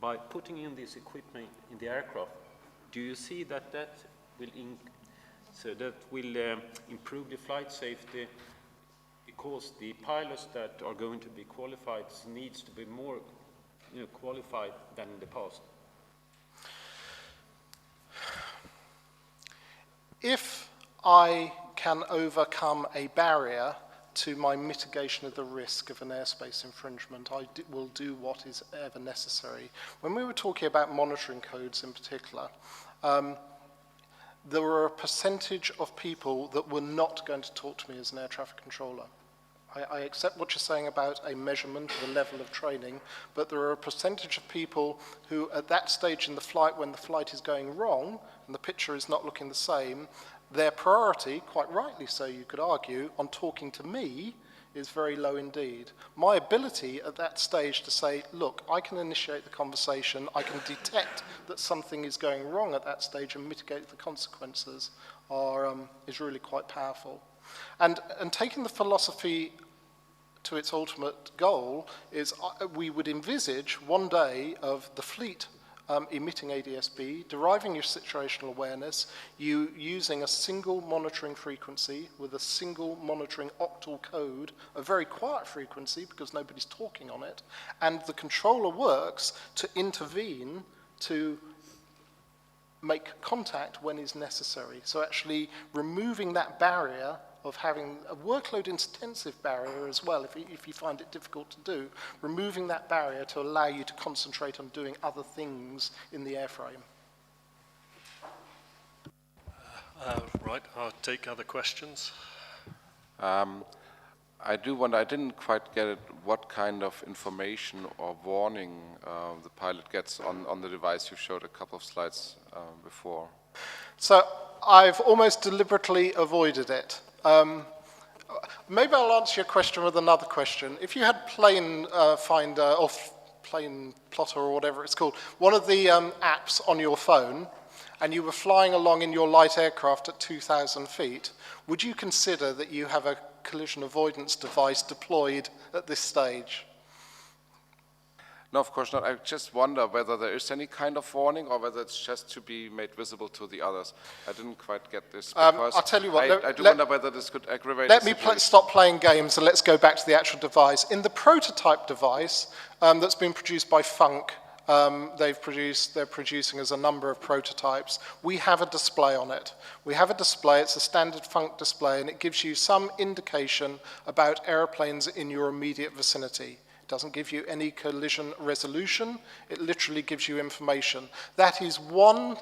by putting in this equipment in the aircraft, do you see that that will improve the flight safety, because the pilots that are going to be qualified needs to be more qualified than in the past? If I can overcome a barrier to my mitigation of the risk of an airspace infringement, I will do what is ever necessary. When we were talking about monitoring codes in particular, there were a percentage of people that were not going to talk to me as an air traffic controller. I accept what you're saying about a measurement of the level of training, but there are a percentage of people who at that stage in the flight, when the flight is going wrong and the picture is not looking the same, their priority, quite rightly so you could argue, on talking to me is very low indeed. My ability at that stage to say, look, I can initiate the conversation, I can detect that something is going wrong at that stage and mitigate the consequences is really quite powerful. And taking the philosophy to its ultimate goal is we would envisage one day of the fleet emitting ADS-B, deriving your situational awareness, you using a single monitoring frequency with a single monitoring octal code, a very quiet frequency because nobody's talking on it, and the controller works to intervene to make contact when is necessary. So actually removing that barrier of having a workload-intensive barrier as well, if you find it difficult to do, removing that barrier to allow you to concentrate on doing other things in the airframe. Right, I'll take other questions. I do wonder, I didn't quite get it, what kind of information or warning the pilot gets on the device you showed a couple of slides before. So I've almost deliberately avoided it. Maybe I'll answer your question with another question. If you had Plane Finder or Plane Plotter or whatever it's called, one of the apps on your phone, and you were flying along in your light aircraft at 2,000 feet, would you consider that you have a collision avoidance device deployed at this stage? No, of course not. I just wonder whether there is any kind of warning or whether it's just to be made visible to the others. I didn't quite get this because I'll tell you what, I do wonder whether this could aggravate Let me stop playing games and let's go back to the actual device. In the prototype device that's been produced by Funk, they're producing as a number of prototypes. We have a display on it. We have a display, it's a standard Funk display, and it gives you some indication about airplanes in your immediate vicinity. It doesn't give you any collision resolution, it literally gives you information. That is one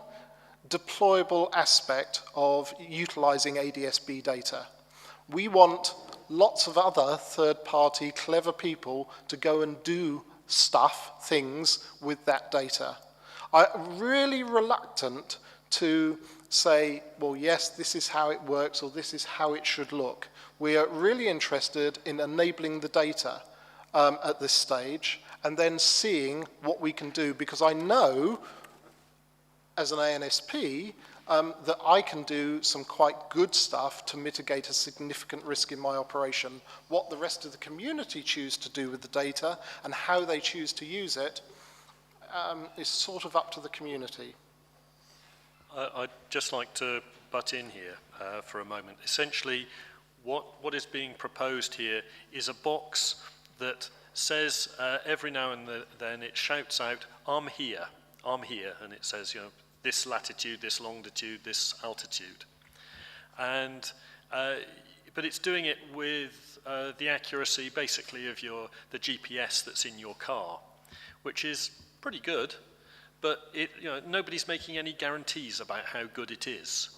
deployable aspect of utilizing ADS-B data. We want lots of other third-party clever people to go and do things with that data. I'm really reluctant to say, well, yes, this is how it works, or this is how it should look. We are really interested in enabling the data at this stage, and then seeing what we can do, because I know, as an ANSP, that I can do some quite good stuff to mitigate a significant risk in my operation. What the rest of the community choose to do with the data and how they choose to use it is sort of up to the community. I'd just like to butt in here for a moment. Essentially, what is being proposed here is a box that says every now and then it shouts out, I'm here, and it says, you know, this latitude, this longitude, this altitude. And, but it's doing it with the accuracy basically of the GPS that's in your car, which is pretty good, but nobody's making any guarantees about how good it is.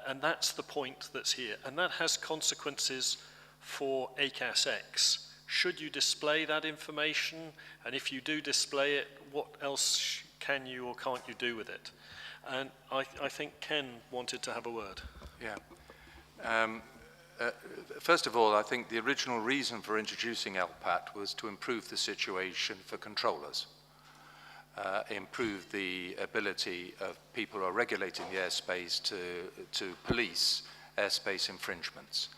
And that's the point that's here. And that has consequences for ACAS X. Should you display that information? And if you do display it, what else can you or can't you do with it? And I think Ken wanted to have a word. Yeah. First of all, I think the original reason for introducing LPAT was to improve the situation for controllers, improve the ability of people who are regulating the airspace to police airspace infringements.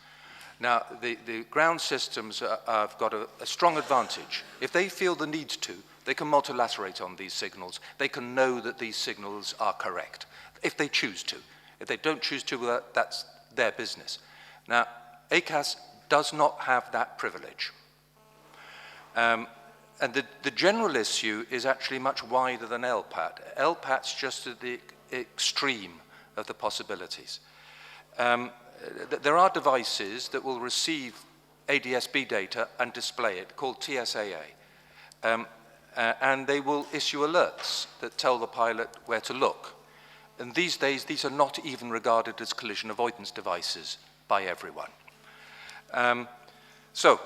Now, the ground systems have got a strong advantage. If they feel the need to, they can multilaterate on these signals. They can know that these signals are correct, if they choose to. If they don't choose to, well, that's their business. Now, ACAS does not have that privilege. And the general issue is actually much wider than LPAT. LPAT's just at the extreme of the possibilities. There are devices that will receive ADS-B data and display it, called TSAA. And they will issue alerts that tell the pilot where to look. And these days, these are not even regarded as collision avoidance devices by everyone. So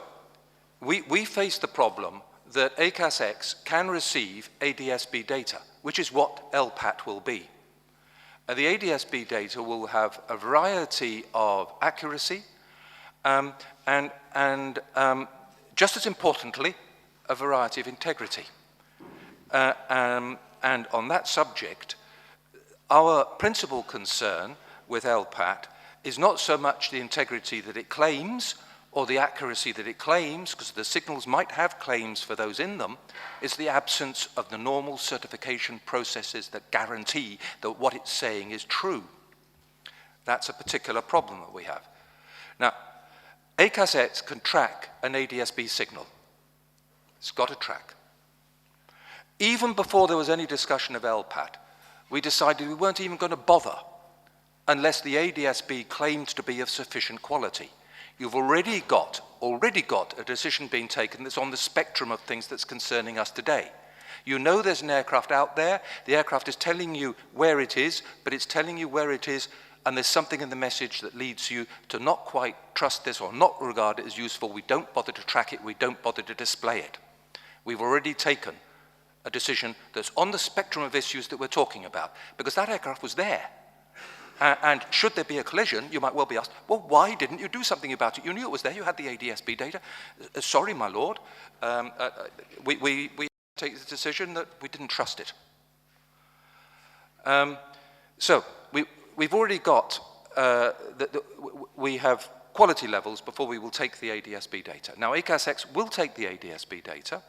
we face the problem that ACAS X can receive ADS-B data, which is what LPAT will be. The ADS-B data will have a variety of accuracy and just as importantly, a variety of integrity. And on that subject, our principal concern with LPAT is not so much the integrity that it claims or the accuracy that it claims, because the signals might have claims for those in them, is the absence of the normal certification processes that guarantee that what it's saying is true. That's a particular problem that we have. Now, ACAS X can track an ADS-B signal. It's got a track. Even before there was any discussion of LPAT, we decided we weren't even going to bother unless the ADS-B claimed to be of sufficient quality. You've already got a decision being taken that's on the spectrum of things that's concerning us today. You know there's an aircraft out there, the aircraft is telling you where it is, but it's telling you where it is, and there's something in the message that leads you to not quite trust this or not regard it as useful. We don't bother to track it, we don't bother to display it. We've already taken a decision that's on the spectrum of issues that we're talking about, because that aircraft was there. And should there be a collision, you might well be asked, well, why didn't you do something about it? You knew it was there, you had the ADS-B data. Sorry, my lord, we take the decision that we didn't trust it. So we've already got, we have quality levels before we will take the ADS-B data. Now, ACAS X will take the ADS-B data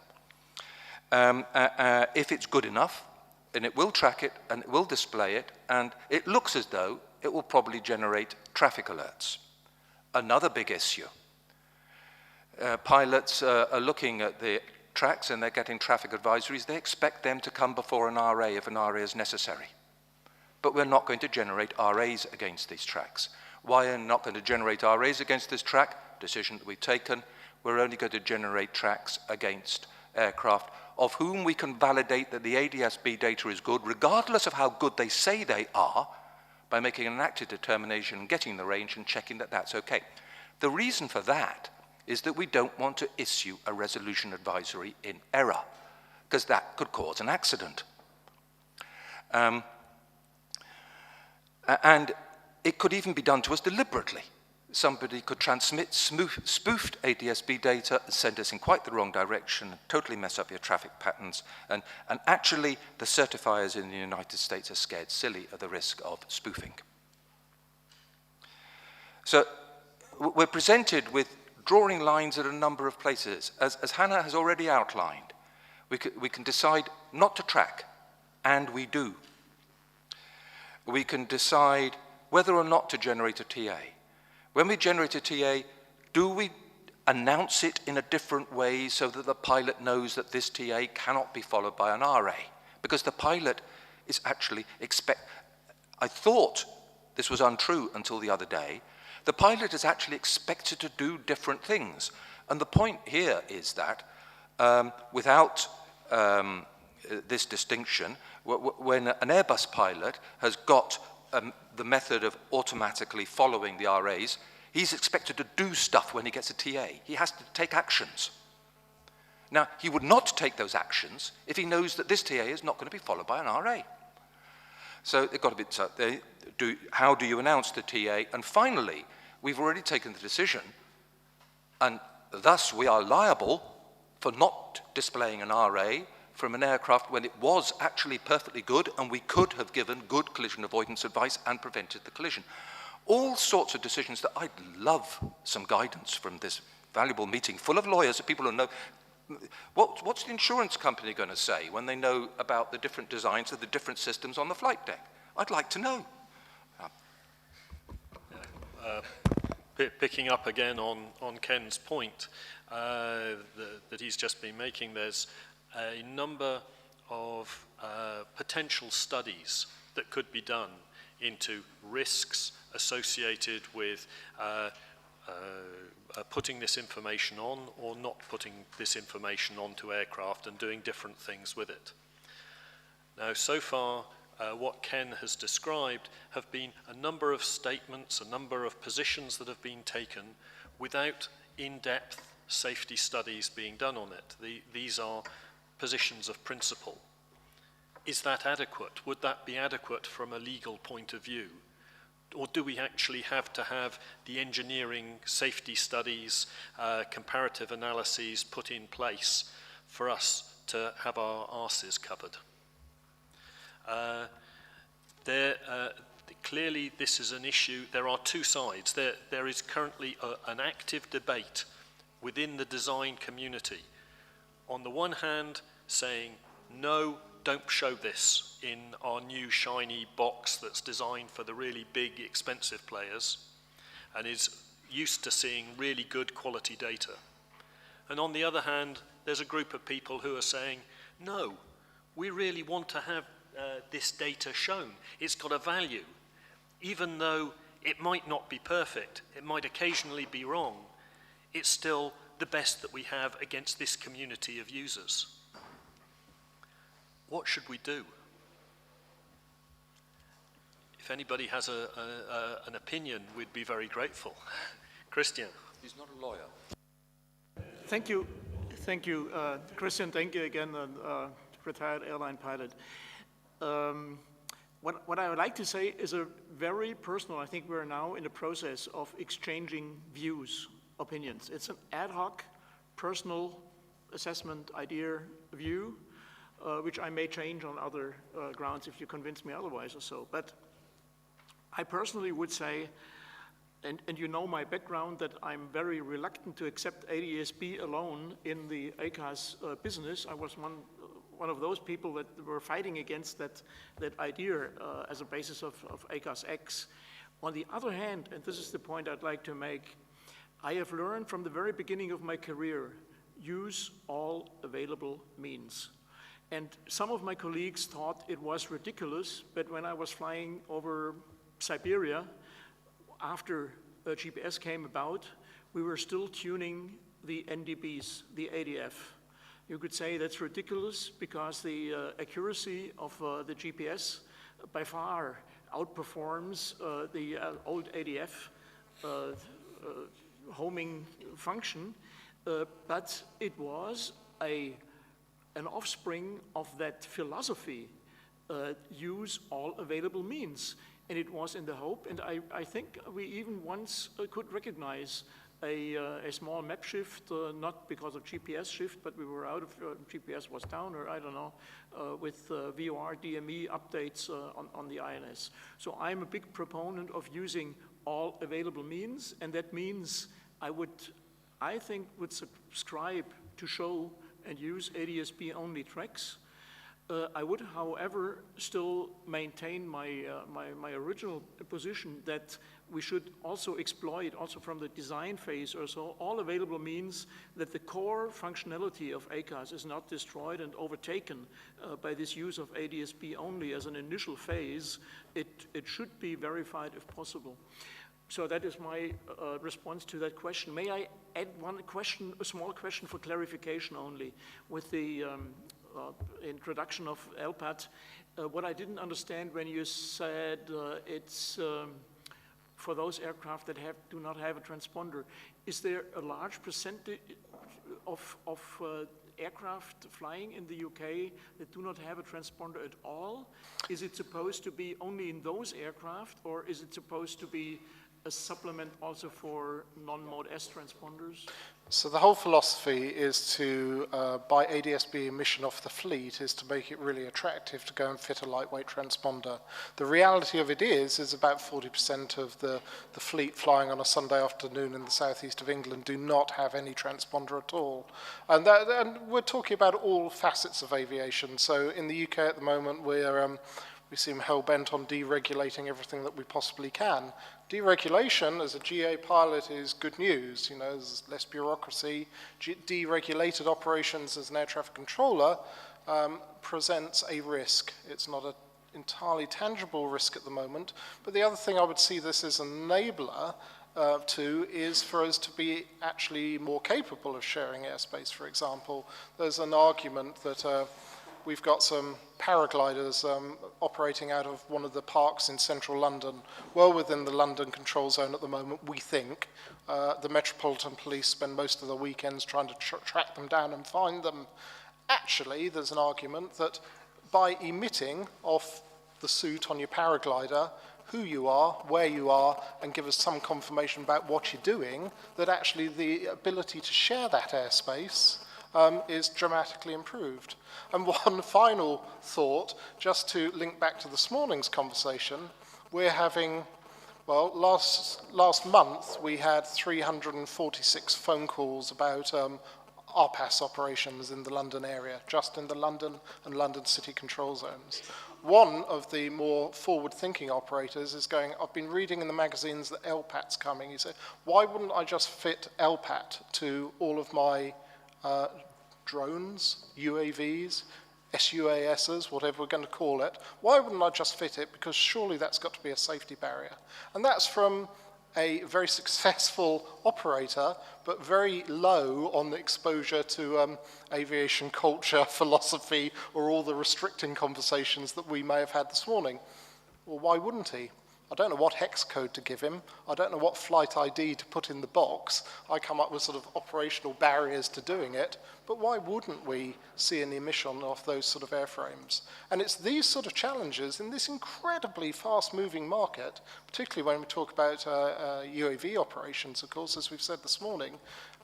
if it's good enough, and it will track it, and it will display it, and it looks as though it will probably generate traffic alerts. Another big issue. Pilots are looking at the tracks and they're getting traffic advisories. They expect them to come before an RA if an RA is necessary. But we're not going to generate RAs against these tracks. Why are we not going to generate RAs against this track? Decision that we've taken. We're only going to generate tracks against aircraft of whom we can validate that the ADS-B data is good, regardless of how good they say they are, by making an active determination and getting the range and checking that that's okay. The reason for that is that we don't want to issue a resolution advisory in error, because that could cause an accident. And it could even be done to us deliberately. Somebody could transmit spoofed ADS-B data and send us in quite the wrong direction, totally mess up your traffic patterns, and actually the certifiers in the United States are scared silly of the risk of spoofing. So we're presented with drawing lines at a number of places. As Hannah has already outlined, we can decide not to track, and we do. We can decide whether or not to generate a TA. When we generate a TA, do we announce it in a different way so that the pilot knows that this TA cannot be followed by an RA. Because the pilot is actually I thought this was untrue until the other day. The pilot is actually expected to do different things. And the point here is that without this distinction, when an Airbus pilot has got the method of automatically following the RAs, he's expected to do stuff when he gets a TA. He has to take actions. Now, he would not take those actions if he knows that this TA is not going to be followed by an RA. So they've got to be, how do you announce the TA? And finally, we've already taken the decision, and thus we are liable for not displaying an RA from an aircraft when it was actually perfectly good and we could have given good collision avoidance advice and prevented the collision. All sorts of decisions that I'd love some guidance from this valuable meeting full of lawyers, people who know. What's the insurance company going to say when they know about the different designs of the different systems on the flight deck? I'd like to know. Picking up again on Ken's point that he's just been making, there's a number of potential studies that could be done into risks associated with putting this information on or not putting this information onto aircraft and doing different things with it. Now, so far, what Ken has described have been a number of statements, a number of positions that have been taken without in-depth safety studies being done on it. These are positions of principle. Is that adequate? Would that be adequate from a legal point of view? Or do we actually have to have the engineering safety studies, comparative analyses put in place for us to have our arses covered? Clearly, this is an issue. There are two sides. There is currently an active debate within the design community. On the one hand, saying, no, don't show this in our new shiny box that's designed for the really big, expensive players and is used to seeing really good quality data. And on the other hand, there's a group of people who are saying, no, we really want to have this data shown. It's got a value. Even though it might not be perfect, it might occasionally be wrong, it's still the best that we have against this community of users. What should we do? If anybody has an opinion, we'd be very grateful. Christian. He's not a lawyer. Thank you, Christian. Thank you again, retired airline pilot. What I would like to say is a very personal. I think we're now in the process of exchanging views, opinions. It's an ad hoc, personal assessment, idea, view, which I may change on other grounds if you convince me otherwise or so. But I personally would say, and you know my background, that I'm very reluctant to accept ADSB alone in the ACAS business. I was one of those people that were fighting against that idea as a basis of ACAS X. On the other hand, and this is the point I'd like to make, I have learned from the very beginning of my career, use all available means. And some of my colleagues thought it was ridiculous, but when I was flying over Siberia, after GPS came about, we were still tuning the NDBs, the ADF. You could say that's ridiculous because the accuracy of the GPS by far outperforms the old ADF homing function, but it was an offspring of that philosophy, use all available means. And it was in the hope, and I think we even once could recognize a small map shift, not because of GPS shift, but we were out of, GPS was down, or I don't know, with VOR, DME updates on the INS. So I'm a big proponent of using all available means, and that means I think would subscribe to show and use ADSB only tracks. I would, however, still maintain my original position that we should also exploit, also from the design phase or so, all available means that the core functionality of ACAS is not destroyed and overtaken by this use of ADS-B only as an initial phase. It should be verified if possible. So that is my response to that question. May I add one question, a small question for clarification only, with the introduction of LPAT. What I didn't understand when you said it's for those aircraft that do not have a transponder, is there a large percentage of aircraft flying in the UK that do not have a transponder at all? Is it supposed to be only in those aircraft, or is it supposed to be a supplement also for non-Mode S transponders? So the whole philosophy is to, by ADS-B emission off the fleet, is to make it really attractive to go and fit a lightweight transponder. The reality of it is about 40% of the fleet flying on a Sunday afternoon in the southeast of England do not have any transponder at all. And we're talking about all facets of aviation. So in the UK at the moment, we seem hell-bent on deregulating everything that we possibly can. Deregulation as a GA pilot is good news. You know, there's less bureaucracy. Deregulated operations as an air traffic controller presents a risk. It's not an entirely tangible risk at the moment. But the other thing I would see this as an enabler to is for us to be actually more capable of sharing airspace, for example. There's an argument that we've got some paragliders operating out of one of the parks in central London, well within the London control zone at the moment, we think. The Metropolitan Police spend most of the weekends trying to track them down and find them. Actually, there's an argument that by emitting off the suit on your paraglider who you are, where you are, and give us some confirmation about what you're doing, that actually the ability to share that airspace is dramatically improved. And one final thought, just to link back to this morning's conversation, we're having, well, last month we had 346 phone calls about RPAS operations in the London area, just in the London and London City control zones. One of the more forward-thinking operators is going, I've been reading in the magazines that LPAT's coming. He said, why wouldn't I just fit LPAT to all of my drones, UAVs, SUASs, whatever we're going to call it? Why wouldn't I just fit it? Because surely that's got to be a safety barrier. And that's from a very successful operator, but very low on the exposure to aviation culture, philosophy, or all the restricting conversations that we may have had this morning. Well, why wouldn't he? I don't know what hex code to give him. I don't know what flight ID to put in the box. I come up with sort of operational barriers to doing it. But why wouldn't we see an emission of those sort of airframes? And it's these sort of challenges in this incredibly fast-moving market, particularly when we talk about UAV operations, of course, as we've said this morning,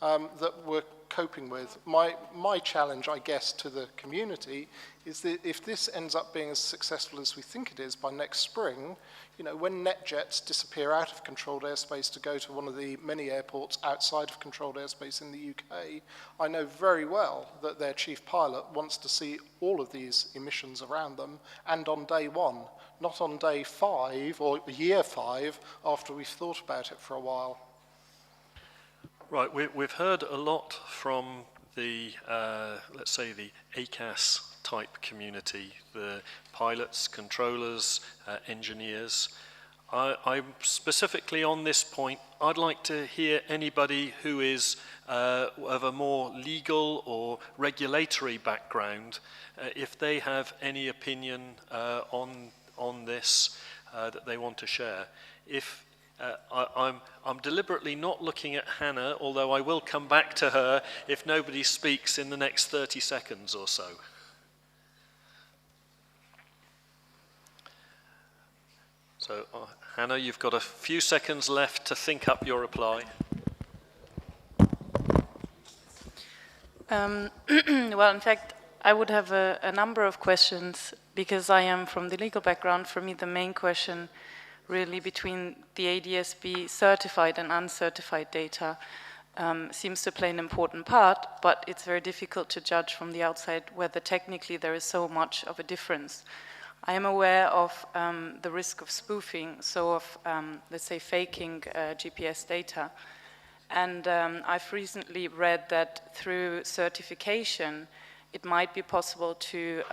that we're coping with. My challenge, I guess, to the community is that if this ends up being as successful as we think it is by next spring, you know, when NetJets disappear out of controlled airspace to go to one of the many airports outside of controlled airspace in the UK, I know very well that their chief pilot wants to see all of these emissions around them, and on day one, not on day 5 or year 5 after we've thought about it for a while. Right, we've heard a lot from the, let's say, the ACAS type community, the pilots, controllers, engineers. I'm specifically on this point, I'd like to hear anybody who is of a more legal or regulatory background, if they have any opinion on this that they want to share. If I'm deliberately not looking at Hannah, although I will come back to her if nobody speaks in the next 30 seconds or so. So, Hannah, you've got a few seconds left to think up your reply. Well, in fact, I would have a number of questions because I am from the legal background. For me, the main question really between the ADS-B certified and uncertified data seems to play an important part, but it's very difficult to judge from the outside whether technically there is so much of a difference. I am aware of the risk of spoofing, so of, let's say, faking GPS data. And I've recently read that through certification, it might be possible to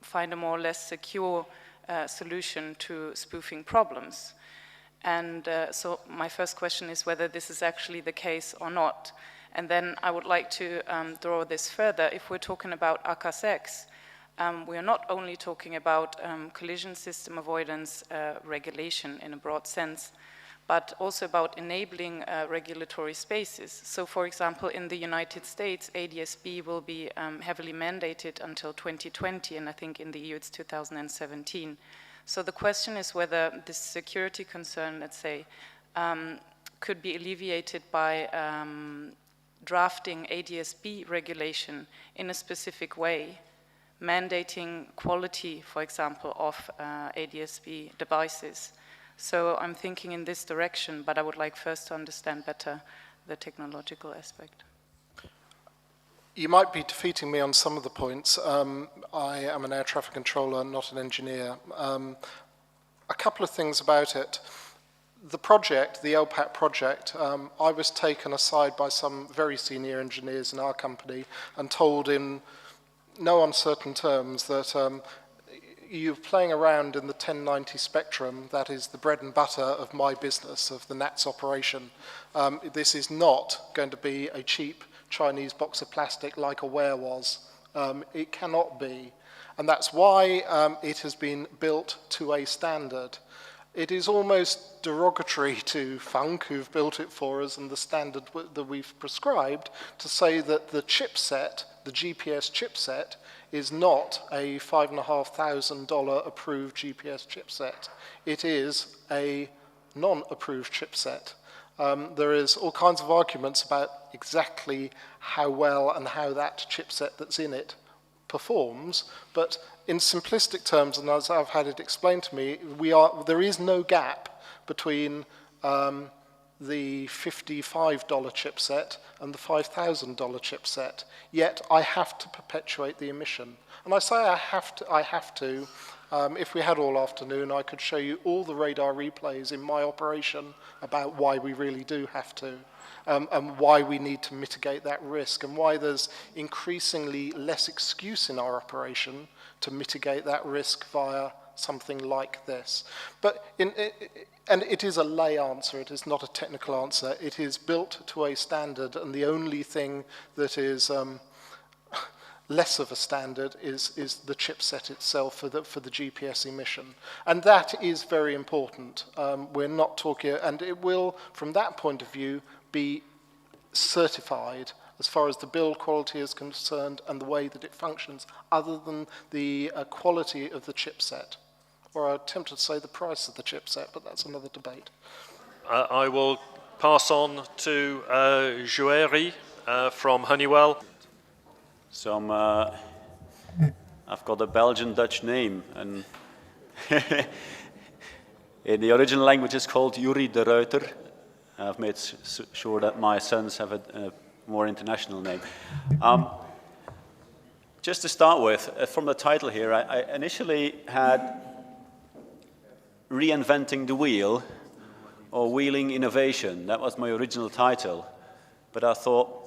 find a more or less secure solution to spoofing problems. And so my first question is whether this is actually the case or not. And then I would like to draw this further. If we're talking about ACAS, we are not only talking about collision system avoidance regulation in a broad sense, but also about enabling regulatory spaces. So for example, in the United States, ADS-B will be heavily mandated until 2020, and I think in the EU it's 2017. So the question is whether this security concern, let's say, could be alleviated by drafting ADS-B regulation in a specific way, mandating quality, for example, of ADS-B devices. So I'm thinking in this direction, but I would like first to understand better the technological aspect. You might be defeating me on some of the points. I am an air traffic controller, not an engineer. A couple of things about it. The project, the LPAT project, I was taken aside by some very senior engineers in our company and told in no uncertain terms that you're playing around in the 1090 spectrum. That is the bread and butter of my business, of the NATS operation. This is not going to be a cheap Chinese box of plastic like Aware was. It cannot be. And that's why it has been built to a standard. It is almost derogatory to Funk, who've built it for us, and the standard that we've prescribed, to say that the chipset, the GPS chipset, is not a $5,500 approved GPS chipset. It is a non-approved chipset. There is all kinds of arguments about exactly how well and how that chipset that's in it performs, but in simplistic terms, and as I've had it explained to me, there is no gap between the $55 chipset and the $5,000 chipset, yet I have to perpetuate the emission. And I say I have to. If we had all afternoon, I could show you all the radar replays in my operation about why we really do have to, and why we need to mitigate that risk, and why there's increasingly less excuse in our operation to mitigate that risk via something like this. But and it is a lay answer, it is not a technical answer. It is built to a standard, and the only thing that is less of a standard is the chipset itself for the GPS emission. And that is very important. We're not talking, and it will, from that point of view, be certified as far as the build quality is concerned and the way that it functions, other than the quality of the chipset. Or I'm tempted to say the price of the chipset, but that's another debate. I will pass on to Joueri from Honeywell. I've got a Belgian-Dutch name, and in the original language it's called Yuri de Ruiter. I've made sure that my sons have a more international name. Just to start with, from the title here, I initially had Reinventing the Wheel, or Wheeling Innovation. That was my original title, but I thought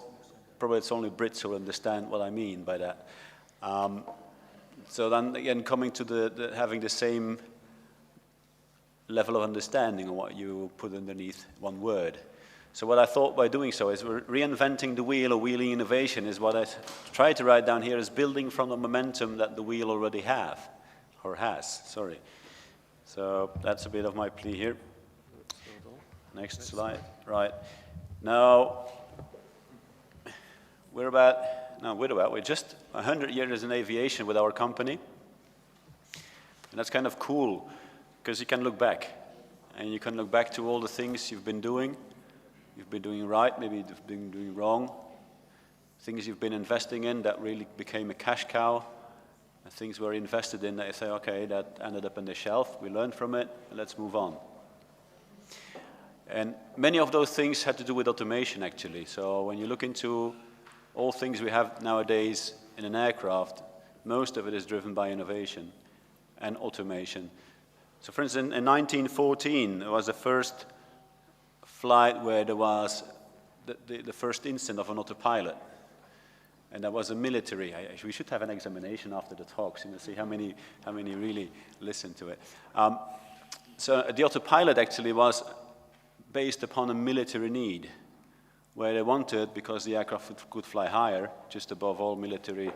probably it's only Brits who understand what I mean by that. So then again, coming to having the same level of understanding of what you put underneath one word. So what I thought by doing so is reinventing the wheel, or wheeling innovation, is what I try to write down here, is building from the momentum that the wheel already has, sorry. So that's a bit of my plea here. Next slide, right. Now, we're just 100 years in aviation with our company. And that's kind of cool, because you can look back. And you can look back to all the things you've been doing right, maybe you've been doing wrong, things you've been investing in that really became a cash cow, and things we're invested in that you say, okay, that ended up on the shelf, we learned from it, and let's move on. And many of those things had to do with automation, actually. So when you look into all things we have nowadays in an aircraft, most of it is driven by innovation. and automation. So for instance, in 1914, there was the first flight where there was the first instance of an autopilot. And that was a military. We should have an examination after the talks, see how many really listen to it. So the autopilot actually was based upon a military need, where they wanted, because the aircraft could fly higher, just above all military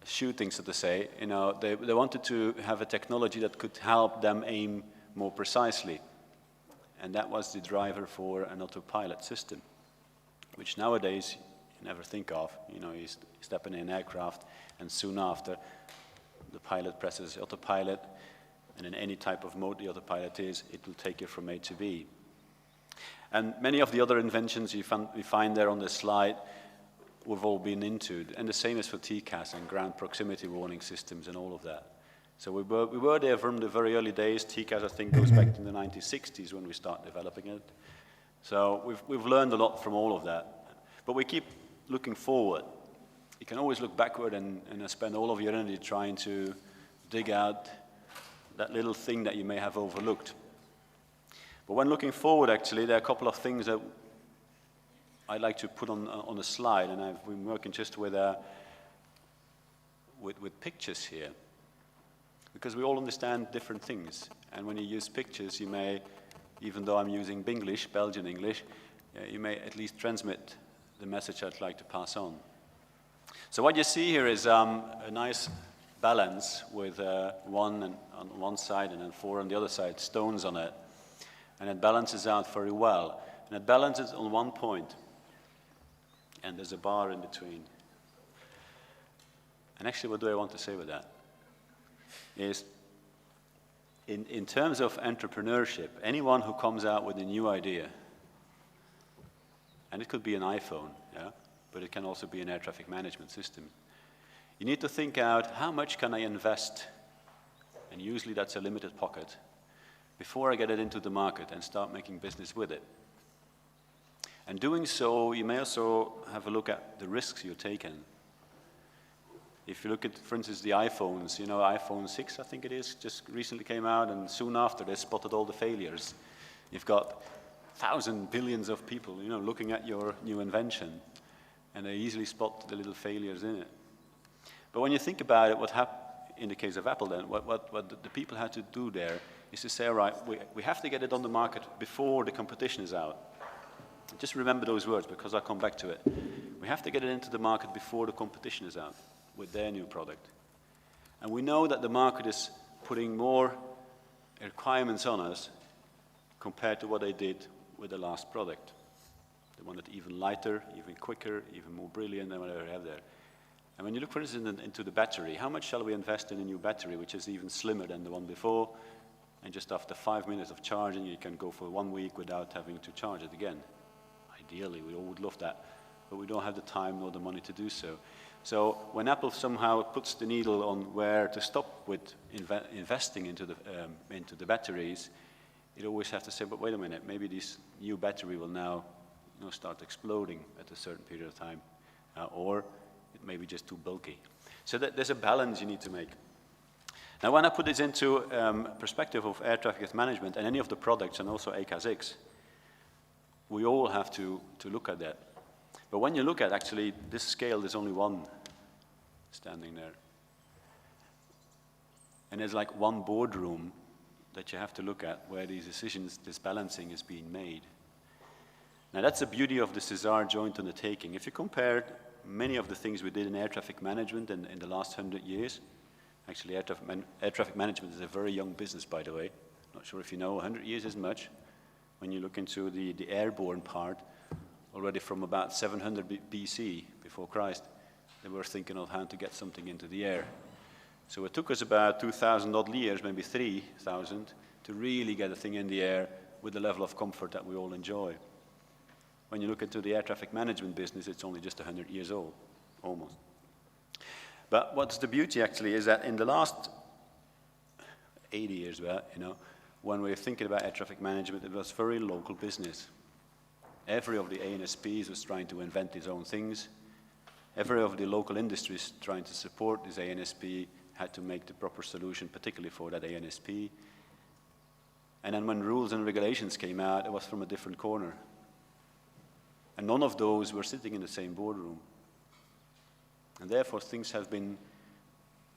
shooting, so to say, they wanted to have a technology that could help them aim more precisely. And that was the driver for an autopilot system, which nowadays you never think of. You step in an aircraft, and soon after, the pilot presses autopilot, and in any type of mode the autopilot is, it will take you from A to B. And many of the other inventions we find there on the slide, we've all been into. And the same is for TCAS and ground proximity warning systems and all of that. So we were there from the very early days. TCAS, I think, goes back to the 1960s when we start developing it. So we've learned a lot from all of that. But we keep looking forward. You can always look backward and spend all of your energy trying to dig out that little thing that you may have overlooked. But when looking forward, actually, there are a couple of things that I'd like to put on the slide, and I've been working just with pictures here, because we all understand different things. And when you use pictures, you may, even though I'm using Binglish, Belgian English, you may at least transmit the message I'd like to pass on. So what you see here is a nice balance with 1 on one side and then 4 on the other side, stones on it. And it balances out very well. And it balances on one point. And there's a bar in between. And actually, what do I want to say with that? Is, in terms of entrepreneurship, anyone who comes out with a new idea, and it could be an iPhone, yeah, but it can also be an air traffic management system, you need to think out, how much can I invest? And usually that's a limited pocket, before I get it into the market and start making business with it. And doing so, you may also have a look at the risks you're taking. If you look at, for instance, the iPhones, iPhone 6, I think it is, just recently came out, and soon after they spotted all the failures. You've got thousands, billions of people, looking at your new invention, and they easily spot the little failures in it. But when you think about it, what happened in the case of Apple then, what the people had to do there is to say, all right, we have to get it on the market before the competition is out. Just remember those words, because I'll come back to it. We have to get it into the market before the competition is out with their new product. And we know that the market is putting more requirements on us compared to what they did with the last product. They want it even lighter, even quicker, even more brilliant than whatever they have there. And when you look, for instance, into the battery, how much shall we invest in a new battery, which is even slimmer than the one before, and just after 5 minutes of charging, you can go for 1 week without having to charge it again. Ideally, we all would love that, but we don't have the time nor the money to do so. So when Apple somehow puts the needle on where to stop with investing into the batteries, it always has to say, but wait a minute, maybe this new battery will now start exploding at a certain period of time, or it may be just too bulky. So there's a balance you need to make. Now, when I put this into perspective of air traffic management and any of the products, and also ACAS, we all have to look at that. But when you look at, actually, this scale, there's only one standing there. And there's like one boardroom that you have to look at where these decisions, this balancing is being made. Now, that's the beauty of the CESAR joint undertaking. If you compare many of the things we did in air traffic management in the last 100 years, actually air traffic management is a very young business, by the way. Not sure if you know, 100 years isn't much. When you look into the airborne part, already from about 700 BC, before Christ, they were thinking of how to get something into the air. So it took us about 2,000 odd years, maybe 3,000, to really get a thing in the air with the level of comfort that we all enjoy. When you look into the air traffic management business, it's only just 100 years old, almost. But what's the beauty, actually, is that in the last 80 years, when we were thinking about air traffic management, it was very local business. Every of the ANSPs was trying to invent his own things. Every of the local industries trying to support this ANSP had to make the proper solution, particularly for that ANSP. And then when rules and regulations came out, it was from a different corner. And none of those were sitting in the same boardroom. And therefore, things have been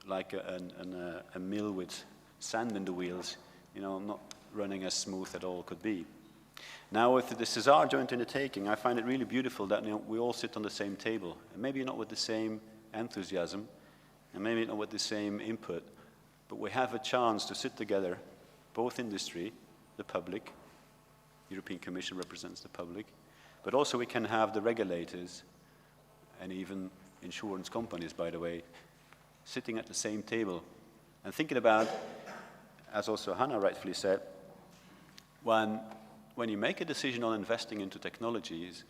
like a mill with sand in the wheels, you know, not running as smooth as it all could be. Now, with the CESAR joint undertaking, I find it really beautiful that, you know, we all sit on the same table, and maybe not with the same enthusiasm, and maybe not with the same input, but we have a chance to sit together, both industry, the public, European Commission represents the public, but also we can have the regulators, and even insurance companies, by the way, sitting at the same table and thinking about, as also Hannah rightfully said, when you make a decision on investing into technologies,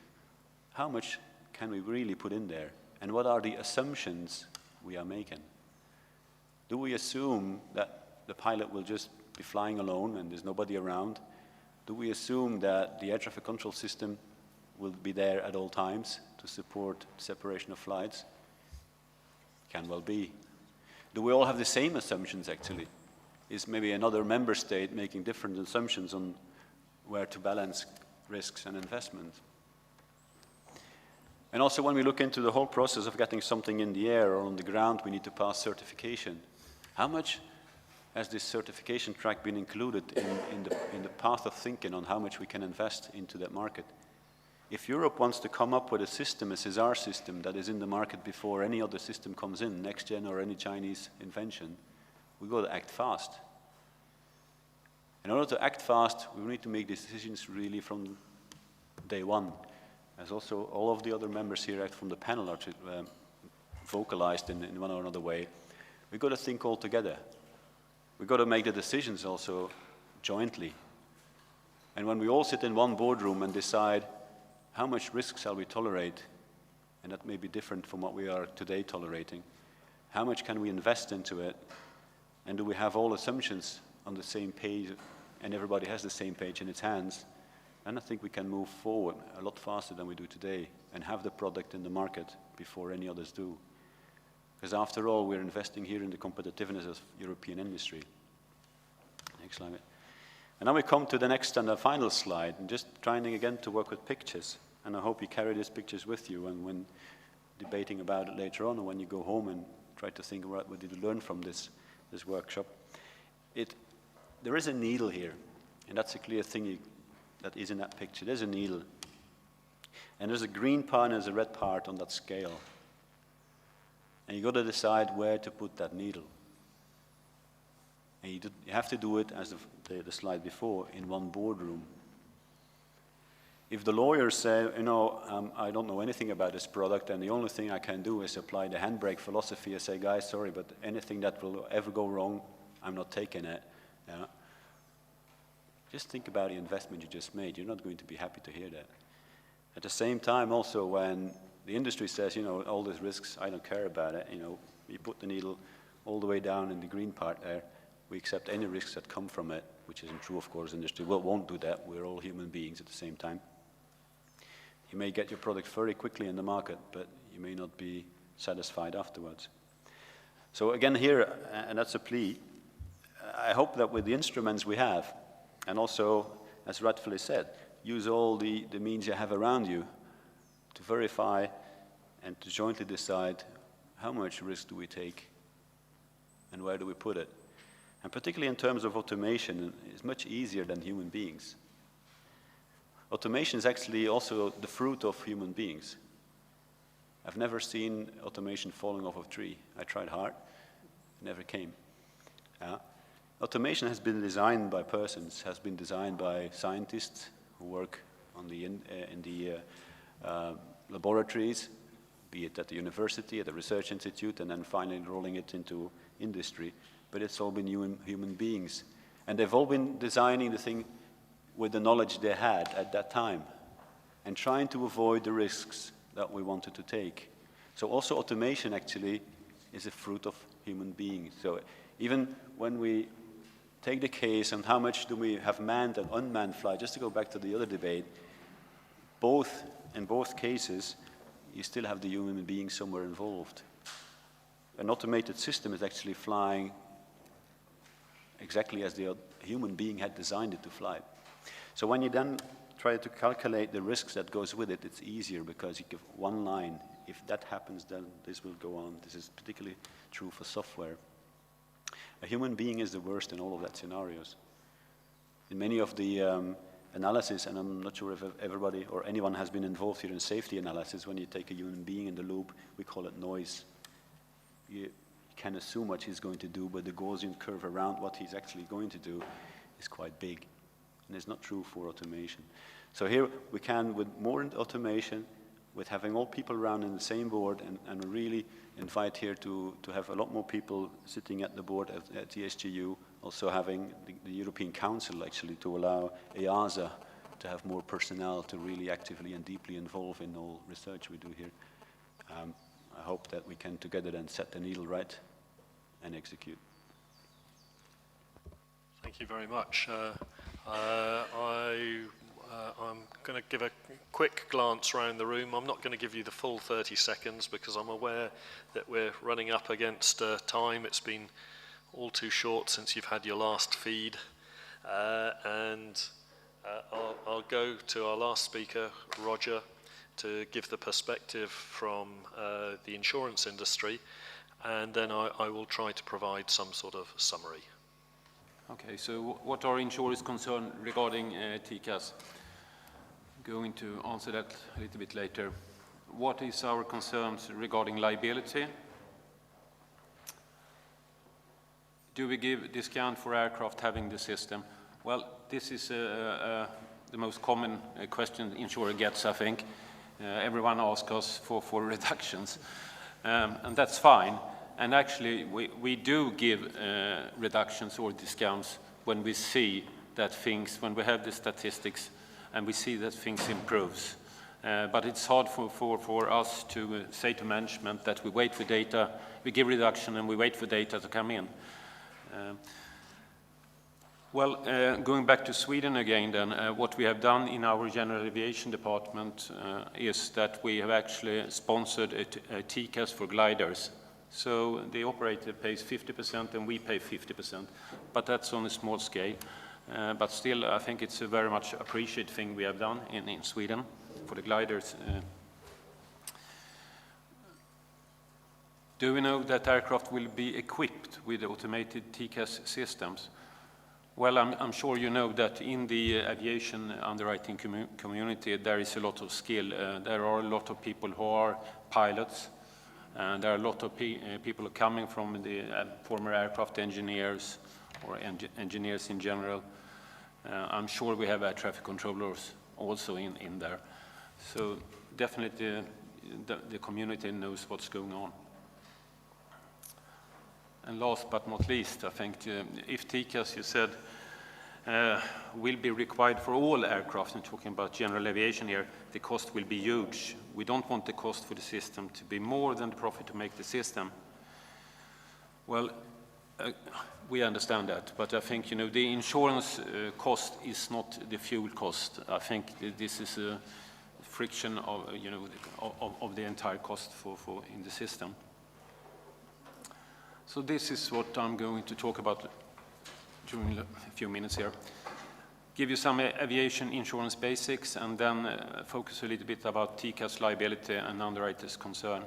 how much can we really put in there? And what are the assumptions we are making? Do we assume that the pilot will just be flying alone and there's nobody around? Do we assume that the air traffic control system will be there at all times to support separation of flights? Can well be. Do we all have the same assumptions, actually? Is maybe another member state making different assumptions on where to balance risks and investment? And also, when we look into the whole process of getting something in the air or on the ground, we need to pass certification. How much has this certification track been included in the path of thinking on how much we can invest into that market? If Europe wants to come up with a system, a CESAR system, that is in the market before any other system comes in, next gen or any Chinese invention, we've got to act fast. In order to act fast, we need to make decisions really from day one. As also all of the other members here from the panel are vocalized in one or another way, we've got to think all together. We've got to make the decisions also jointly. And when we all sit in one boardroom and decide how much risk shall we tolerate, and that may be different from what we are today tolerating, how much can we invest into it, and do we have all assumptions on the same page, and everybody has the same page in its hands, and I think we can move forward a lot faster than we do today and have the product in the market before any others do. Because after all, we're investing here in the competitiveness of European industry. Next slide. And now we come to the next and the final slide, and just trying again to work with pictures. And I hope you carry these pictures with you and when debating about it later on, or when you go home and try to think about what did you learn from this workshop. There is a needle here, and that's a clear thing that is in that picture. There's a needle. And there's a green part and there's a red part on that scale. And you've got to decide where to put that needle. And you have to do it, as the slide before, in one boardroom. If the lawyers say, you know, I don't know anything about this product, and the only thing I can do is apply the handbrake philosophy and say, guys, sorry, but anything that will ever go wrong, I'm not taking it. Yeah. Just think about the investment you just made. You're not going to be happy to hear that. At the same time, also, when the industry says, you know, all these risks, I don't care about it, you know, you put the needle all the way down in the green part there, we accept any risks that come from it, which isn't true, of course, industry won't do that. We're all human beings at the same time. You may get your product very quickly in the market, but you may not be satisfied afterwards. So again here, and that's a plea, I hope that with the instruments we have, and also, as rightfully said, use all the means you have around you to verify and to jointly decide how much risk do we take and where do we put it. And particularly in terms of automation, it's much easier than human beings. Automation is actually also the fruit of human beings. I've never seen automation falling off a tree. I tried hard, it never came. Automation has been designed by persons, has been designed by scientists who work on in the laboratories, be it at the university, at the research institute, and then finally rolling it into industry. But it's all been human beings. And they've all been designing the thing with the knowledge they had at that time and trying to avoid the risks that we wanted to take. So also automation actually is a fruit of human beings. So even when we take the case on how much do we have manned and unmanned flight, just to go back to the other debate, in both cases, you still have the human being somewhere involved. an automated system is actually flying exactly as the human being had designed it to fly. So when you then try to calculate the risks that goes with it, it's easier because you give one line. If that happens, then this will go on. This is particularly true for software. A human being is the worst in all of that scenarios. In many of the analysis, and I'm not sure if everybody or anyone has been involved here in safety analysis, when you take a human being in the loop, we call it noise. You can assume what he's going to do, but the Gaussian curve around what he's actually going to do is quite big. And it's not true for automation. So here we can, with more automation, with having all people around in the same board, and really invite here to have a lot more people sitting at the board at the SGU, also having the European Council actually to allow EASA to have more personnel to really actively and deeply involve in all research we do here. I hope that we can together then set the needle right and execute. Thank you very much. I'm going to give a quick glance around the room. I'm not going to give you the full 30 seconds because I'm aware that we're running up against time. It's been all too short since you've had your last feed. I'll go to our last speaker, Roger, to give the perspective from the insurance industry, and then I will try to provide some sort of summary. Okay, so what are insurers' concerned regarding TCAS? Going to answer that a little bit later. What is our concerns regarding liability? Do we give discount for aircraft having the system? Well, this is the most common question the insurer gets, I think. Everyone asks us for reductions, and that's fine. And actually, we do give reductions or discounts when we see that things, when we have the statistics and we see that things improves. But it's hard for us to say to management that we wait for data, we give reduction and we wait for data to come in. Going back to Sweden again then, what we have done in our general aviation department is that we have actually sponsored a TCAS for gliders. So the operator pays 50% and we pay 50%, but that's on a small scale. But still, I think it's a very much appreciated thing we have done in Sweden for the gliders. Do we know that aircraft will be equipped with automated TCAS systems? Well, I'm sure you know that in the aviation underwriting community there is a lot of skill. There are a lot of people who are pilots. And there are a lot of people coming from the former aircraft engineers or engineers in general. I'm sure we have air traffic controllers also in there. So definitely the community knows what's going on. And last but not least, I think if TCAS, you said, will be required for all aircraft, and talking about general aviation here, the cost will be huge. We don't want the cost for the system to be more than the profit to make the system. Well, we understand that, but I think the insurance cost is not the fuel cost. I think this is a friction of of the entire cost for in the system. So this is what I'm going to talk about during a few minutes here. Give you some aviation insurance basics and then focus a little bit about TCAS liability and underwriters' concern.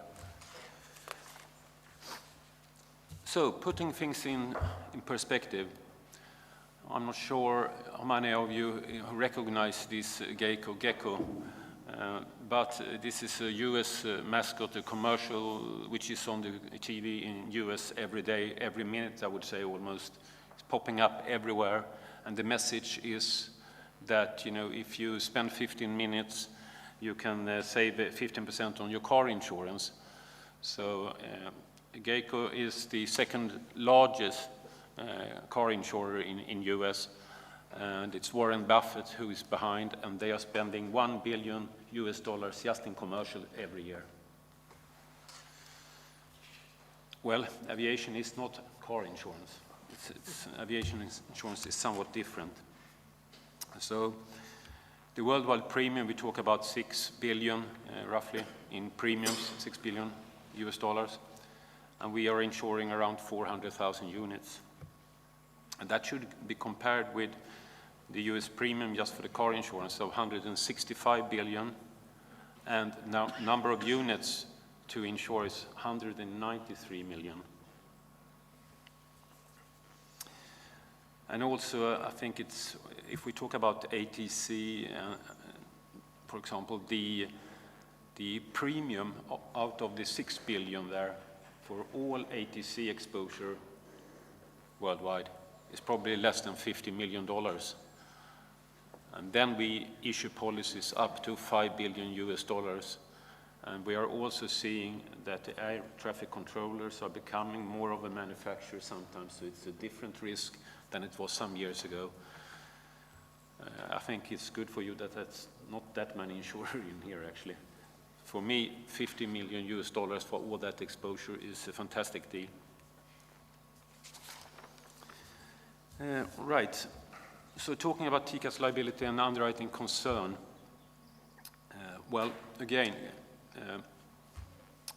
So putting things in perspective, I'm not sure how many of you recognize this gecko, but this is a US mascot, a commercial which is on the TV in US every day, every minute I would say almost. It's popping up everywhere. And the message is that, if you spend 15 minutes, you can save 15% on your car insurance. So Geico is the second largest car insurer in US. And it's Warren Buffett who is behind, and they are spending $1 billion just in commercial every year. Well, aviation is not car insurance. Aviation insurance is somewhat different. So the worldwide premium, we talk about 6 billion roughly in premiums, $6 billion. and we are insuring around 400,000 units. And that should be compared with the US premium just for the car insurance of 165 billion, and now number of units to insure is 193 million. And also, I think it's, if we talk about ATC, for example, the premium out of the 6 billion there for all ATC exposure worldwide is probably less than $50 million. And then we issue policies up to $5 billion US. And we are also seeing that the air traffic controllers are becoming more of a manufacturer sometimes, so it's a different risk than it was some years ago. I think it's good for you that that's not that many insurers in here, actually. For me, $50 million US for all that exposure is a fantastic deal. Right. So talking about TCAS liability and underwriting concern, well, again,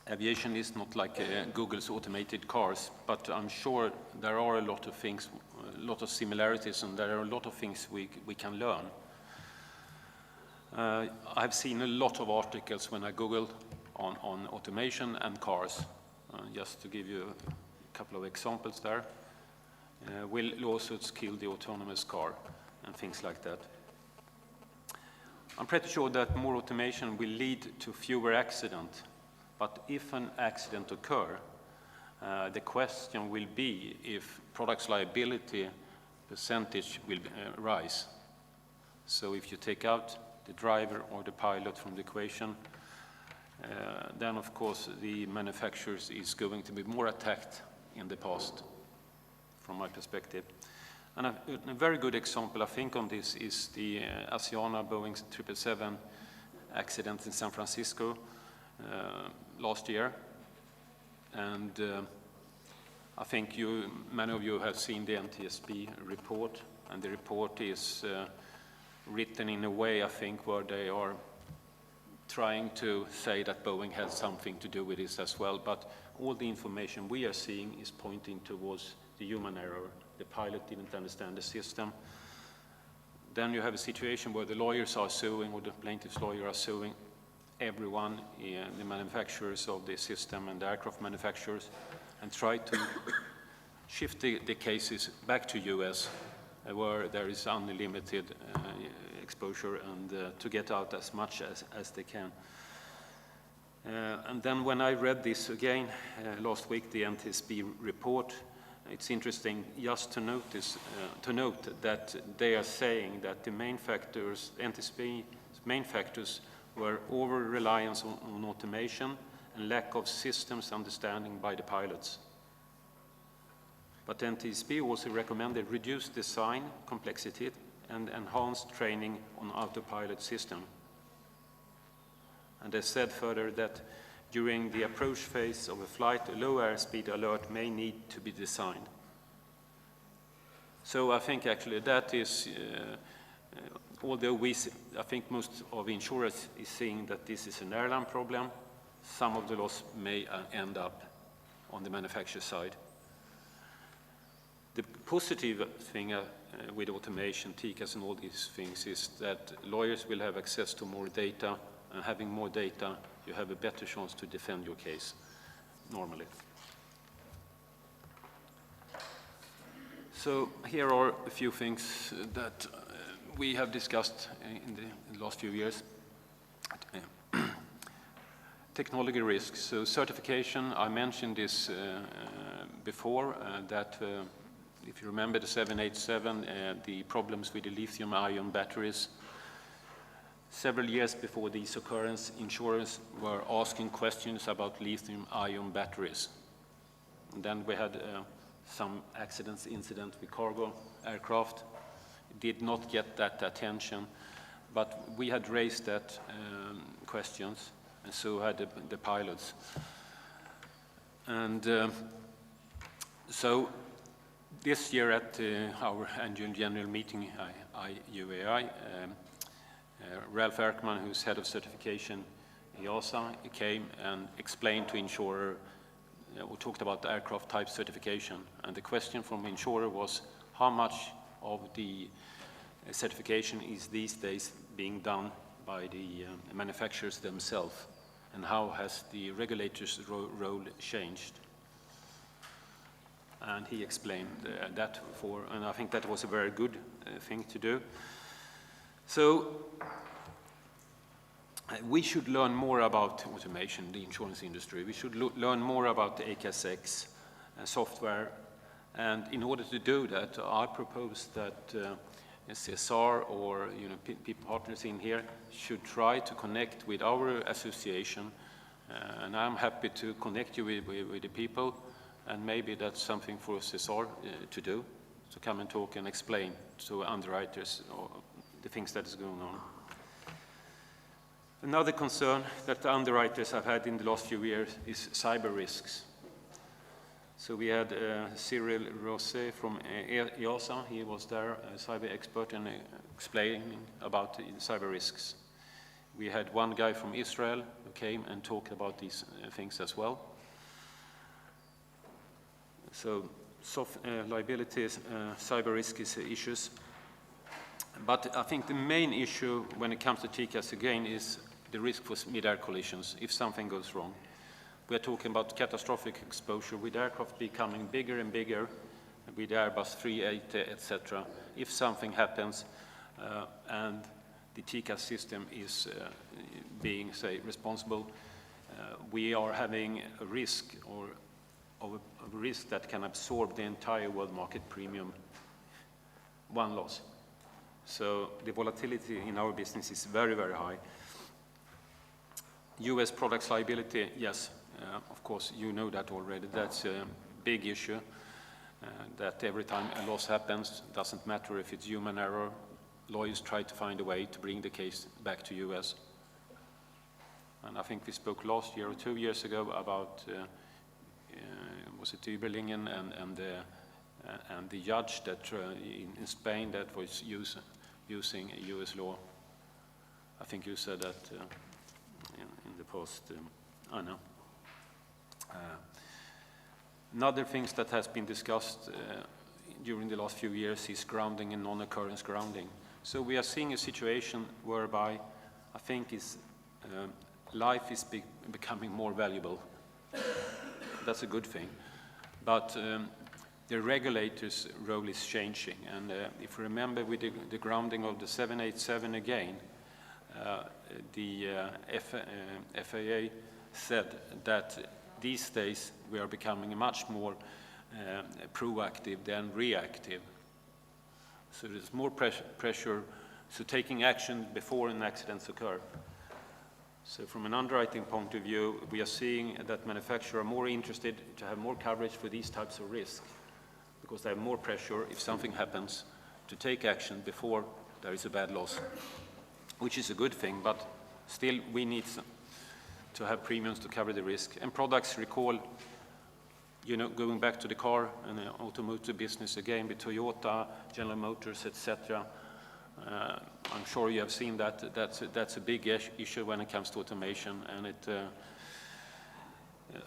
aviation is not like Google's automated cars, but I'm sure there are a lot of things, a lot of similarities, and there are a lot of things we can learn. I've seen a lot of articles when I Googled on automation and cars. Just to give you a couple of examples there. Will lawsuits kill the autonomous car, and things like that. I'm pretty sure that more automation will lead to fewer accidents, but if an accident occurs, the question will be if products liability percentage will rise. So if you take out the driver or the pilot from the equation, then of course the manufacturers is going to be more attacked in the past, from my perspective. And a very good example, I think, on this is the Asiana Boeing 777 accident in San Francisco last year. And I think many of you have seen the NTSB report, and the report is written in a way, I think, where they are trying to say that Boeing had something to do with this as well, but all the information we are seeing is pointing towards the human error. The pilot didn't understand the system. Then you have a situation where the lawyers are suing, or the plaintiff's lawyer are suing everyone, the manufacturers of the system and the aircraft manufacturers, and try to shift the cases back to US, where there is unlimited exposure, and to get out as much as they can. And then when I read this again last week, the NTSB report, it's interesting just to note that they are saying that the main factors, NTSB's main factors, were over-reliance on automation and lack of systems understanding by the pilots. But NTSB also recommended reduced design complexity and enhanced training on autopilot system. And they said further that during the approach phase of a flight, a low airspeed alert may need to be designed. So I think actually that is, although I think most of insurers is seeing that this is an airline problem, some of the loss may end up on the manufacturer side. The positive thing with automation, TCAS and all these things is that lawyers will have access to more data, and having more data, you have a better chance to defend your case, normally. So here are a few things that we have discussed in the last few years. Technology risks. So certification, I mentioned this before, that if you remember the 787, the problems with the lithium-ion batteries, several years before these occurrences, insurers were asking questions about lithium-ion batteries. And then we had some incident with cargo aircraft. It did not get that attention, but we had raised that questions, and so had the pilots. And so this year at our annual general meeting, IUAI, Ralph Erkman, who's head of certification, EASA, came and explained to insurer we talked about the aircraft type certification, and the question from the insurer was how much of the certification is these days being done by the manufacturers themselves, and how has the regulators' role changed? And he explained that before, and I think that was a very good thing to do. So we should learn more about automation in the insurance industry. We should learn more about the ACAS software, and in order to do that, I propose that CSR or people partners in here should try to connect with our association, and I'm happy to connect you with the people, and maybe that's something for CSR to do, to come and talk and explain to underwriters the things that is going on. Another concern that the underwriters have had in the last few years is cyber risks. So we had Cyril Rosset from EASA. He was there, a cyber expert, and explaining about the cyber risks. We had one guy from Israel who came and talked about these things as well. So liabilities, cyber risk issues. But I think the main issue when it comes to TCAS again is the risk for mid-air collisions if something goes wrong. We are talking about catastrophic exposure with aircraft becoming bigger and bigger, with Airbus 380, etc. If something happens and the TCAS system is being, say, responsible, we are having a risk of a risk that can absorb the entire world market premium, one loss. So the volatility in our business is very, very high. US products liability, yes, of course, you know that already. That's a big issue, that every time a loss happens, doesn't matter if it's human error, lawyers try to find a way to bring the case back to US. And I think we spoke last year or 2 years ago about, was it Überlingen and the judge that in Spain that was using US law. I think you said that in the past. I know. Another things that has been discussed during the last few years is grounding and non-occurrence grounding. So we are seeing a situation whereby I think life is becoming more valuable. That's a good thing. But the regulator's role is changing. And if you remember with the grounding of the 787 again, the FAA said that these days we are becoming much more proactive than reactive. So there's more pressure, so taking action before an accident occurs. So from an underwriting point of view, we are seeing that manufacturers are more interested to have more coverage for these types of risks because they have more pressure if something happens to take action before there is a bad loss, which is a good thing, but still we need to have premiums to cover the risk. And products, recall, going back to the car and the automotive business again with Toyota, General Motors, etc. I'm sure you have seen that. That's a big issue when it comes to automation, and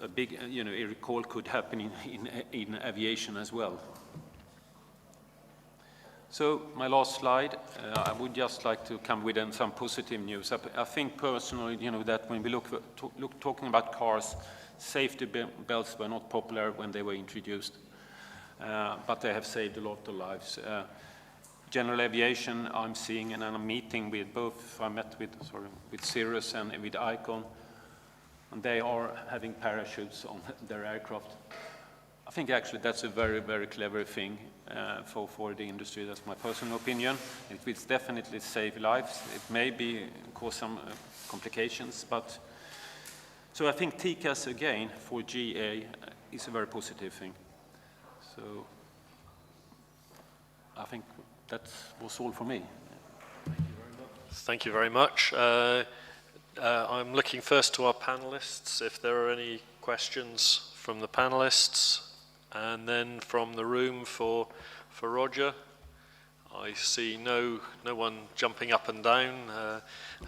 a big, a recall could happen in aviation as well. So my last slide, I would just like to come with some positive news. I think personally, that when we talking about cars, safety belts were not popular when they were introduced, but they have saved a lot of lives. General aviation, I'm seeing, and I'm meeting with both, I met with Cirrus and with Icon, and they are having parachutes on their aircraft. I think actually that's a very, very clever thing for the industry. That's my personal opinion. It will definitely save lives. It may cause some complications, but so I think TCAS again for GA is a very positive thing. So I think that was all for me. Thank you very much. I'm looking first to our panelists, if there are any questions from the panelists, and then from the room for Roger. I see no one jumping up and down.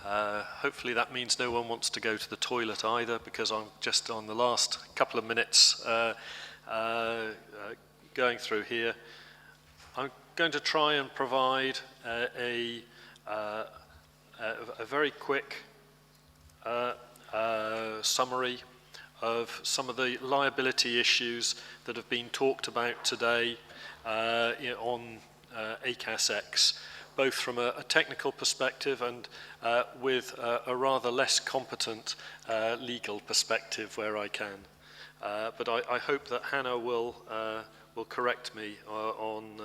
Hopefully that means no one wants to go to the toilet either, because I'm just on the last couple of minutes going through here. I'm going to try and provide a very quick summary of some of the liability issues that have been talked about today on ACAS X, both from a technical perspective and with a rather less competent legal perspective where I can. But I hope that Hannah will correct me on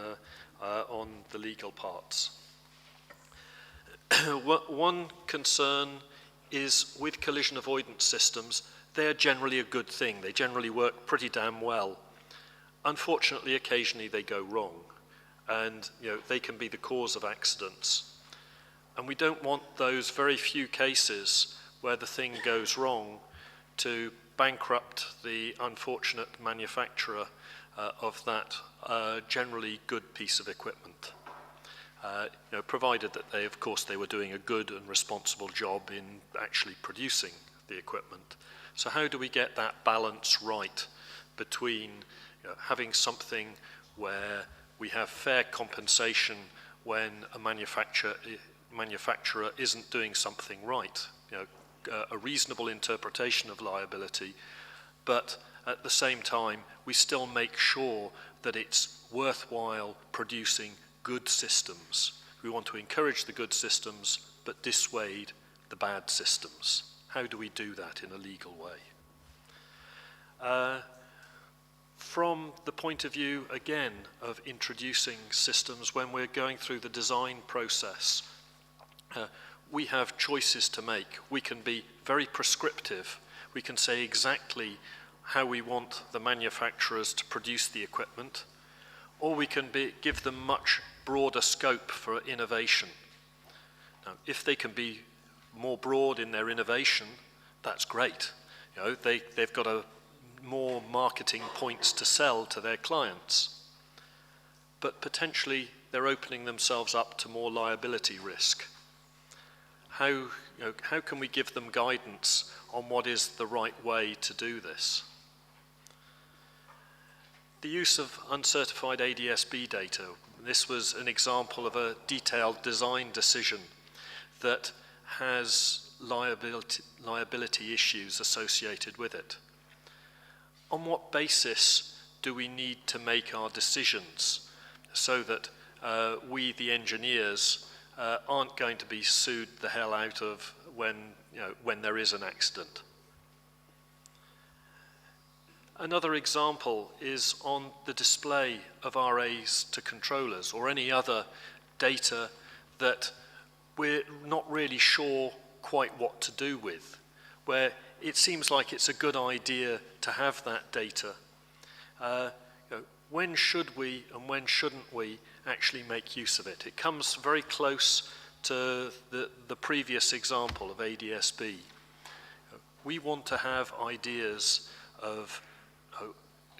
the legal parts. One concern is with collision avoidance systems, they're generally a good thing. They generally work pretty damn well. Unfortunately, occasionally they go wrong, and they can be the cause of accidents. And we don't want those very few cases where the thing goes wrong to bankrupt the unfortunate manufacturer of that generally good piece of equipment. Provided that of course, they were doing a good and responsible job in actually producing the equipment. So how do we get that balance right between having something where we have fair compensation when a manufacturer isn't doing something right, a reasonable interpretation of liability, but at the same time we still make sure that it's worthwhile producing good systems. We want to encourage the good systems but dissuade the bad systems. How do we do that in a legal way? From the point of view, again, of introducing systems, when we're going through the design process, we have choices to make. We can be very prescriptive. We can say exactly how we want the manufacturers to produce the equipment, or we can give them much broader scope for innovation. Now, if they can be more broad in their innovation, that's great. They've got more marketing points to sell to their clients. But potentially they're opening themselves up to more liability risk. How can we give them guidance on what is the right way to do this? The use of uncertified ADS-B data. This was an example of a detailed design decision that has liability issues associated with it. On what basis do we need to make our decisions so that we, the engineers, aren't going to be sued the hell out of when there is an accident? Another example is on the display of RAs to controllers or any other data that we're not really sure quite what to do with, where it seems like it's a good idea to have that data. When should we and when shouldn't we actually make use of it? It comes very close to the previous example of ADS-B. We want to have ideas of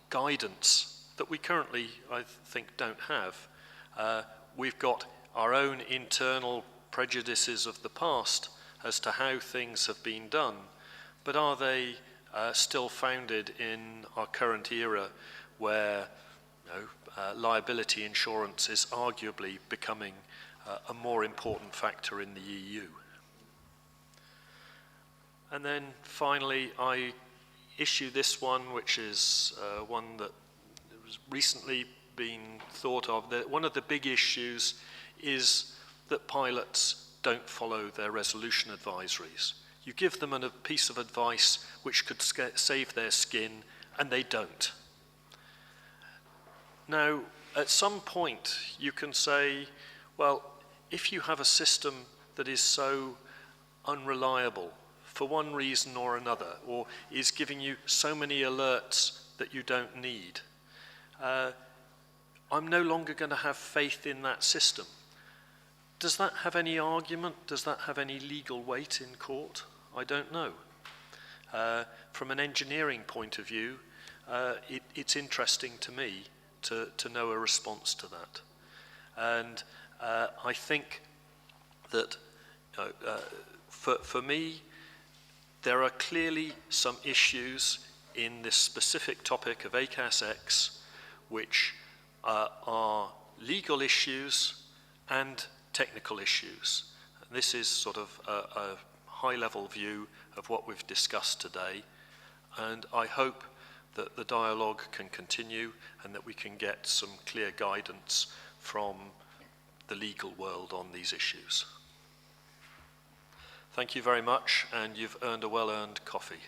guidance that we currently, I think, don't have. We've got our own internal prejudices of the past as to how things have been done, but are they still founded in our current era where liability insurance is arguably becoming a more important factor in the EU? And then finally, I issue this one, which is one that has recently been thought of. That one of the big issues is that pilots don't follow their resolution advisories. You give them a piece of advice which could save their skin, and they don't. Now, at some point, you can say, well, if you have a system that is so unreliable for one reason or another, or is giving you so many alerts that you don't need, I'm no longer going to have faith in that system. Does that have any argument? Does that have any legal weight in court? I don't know. From an engineering point of view, it's interesting to me to know a response to that. And I think that for me, there are clearly some issues in this specific topic of ACAS X which are legal issues and technical issues. This is sort of a high-level view of what we've discussed today, and I hope that the dialogue can continue and that we can get some clear guidance from the legal world on these issues. Thank you very much, and you've earned a well-earned coffee.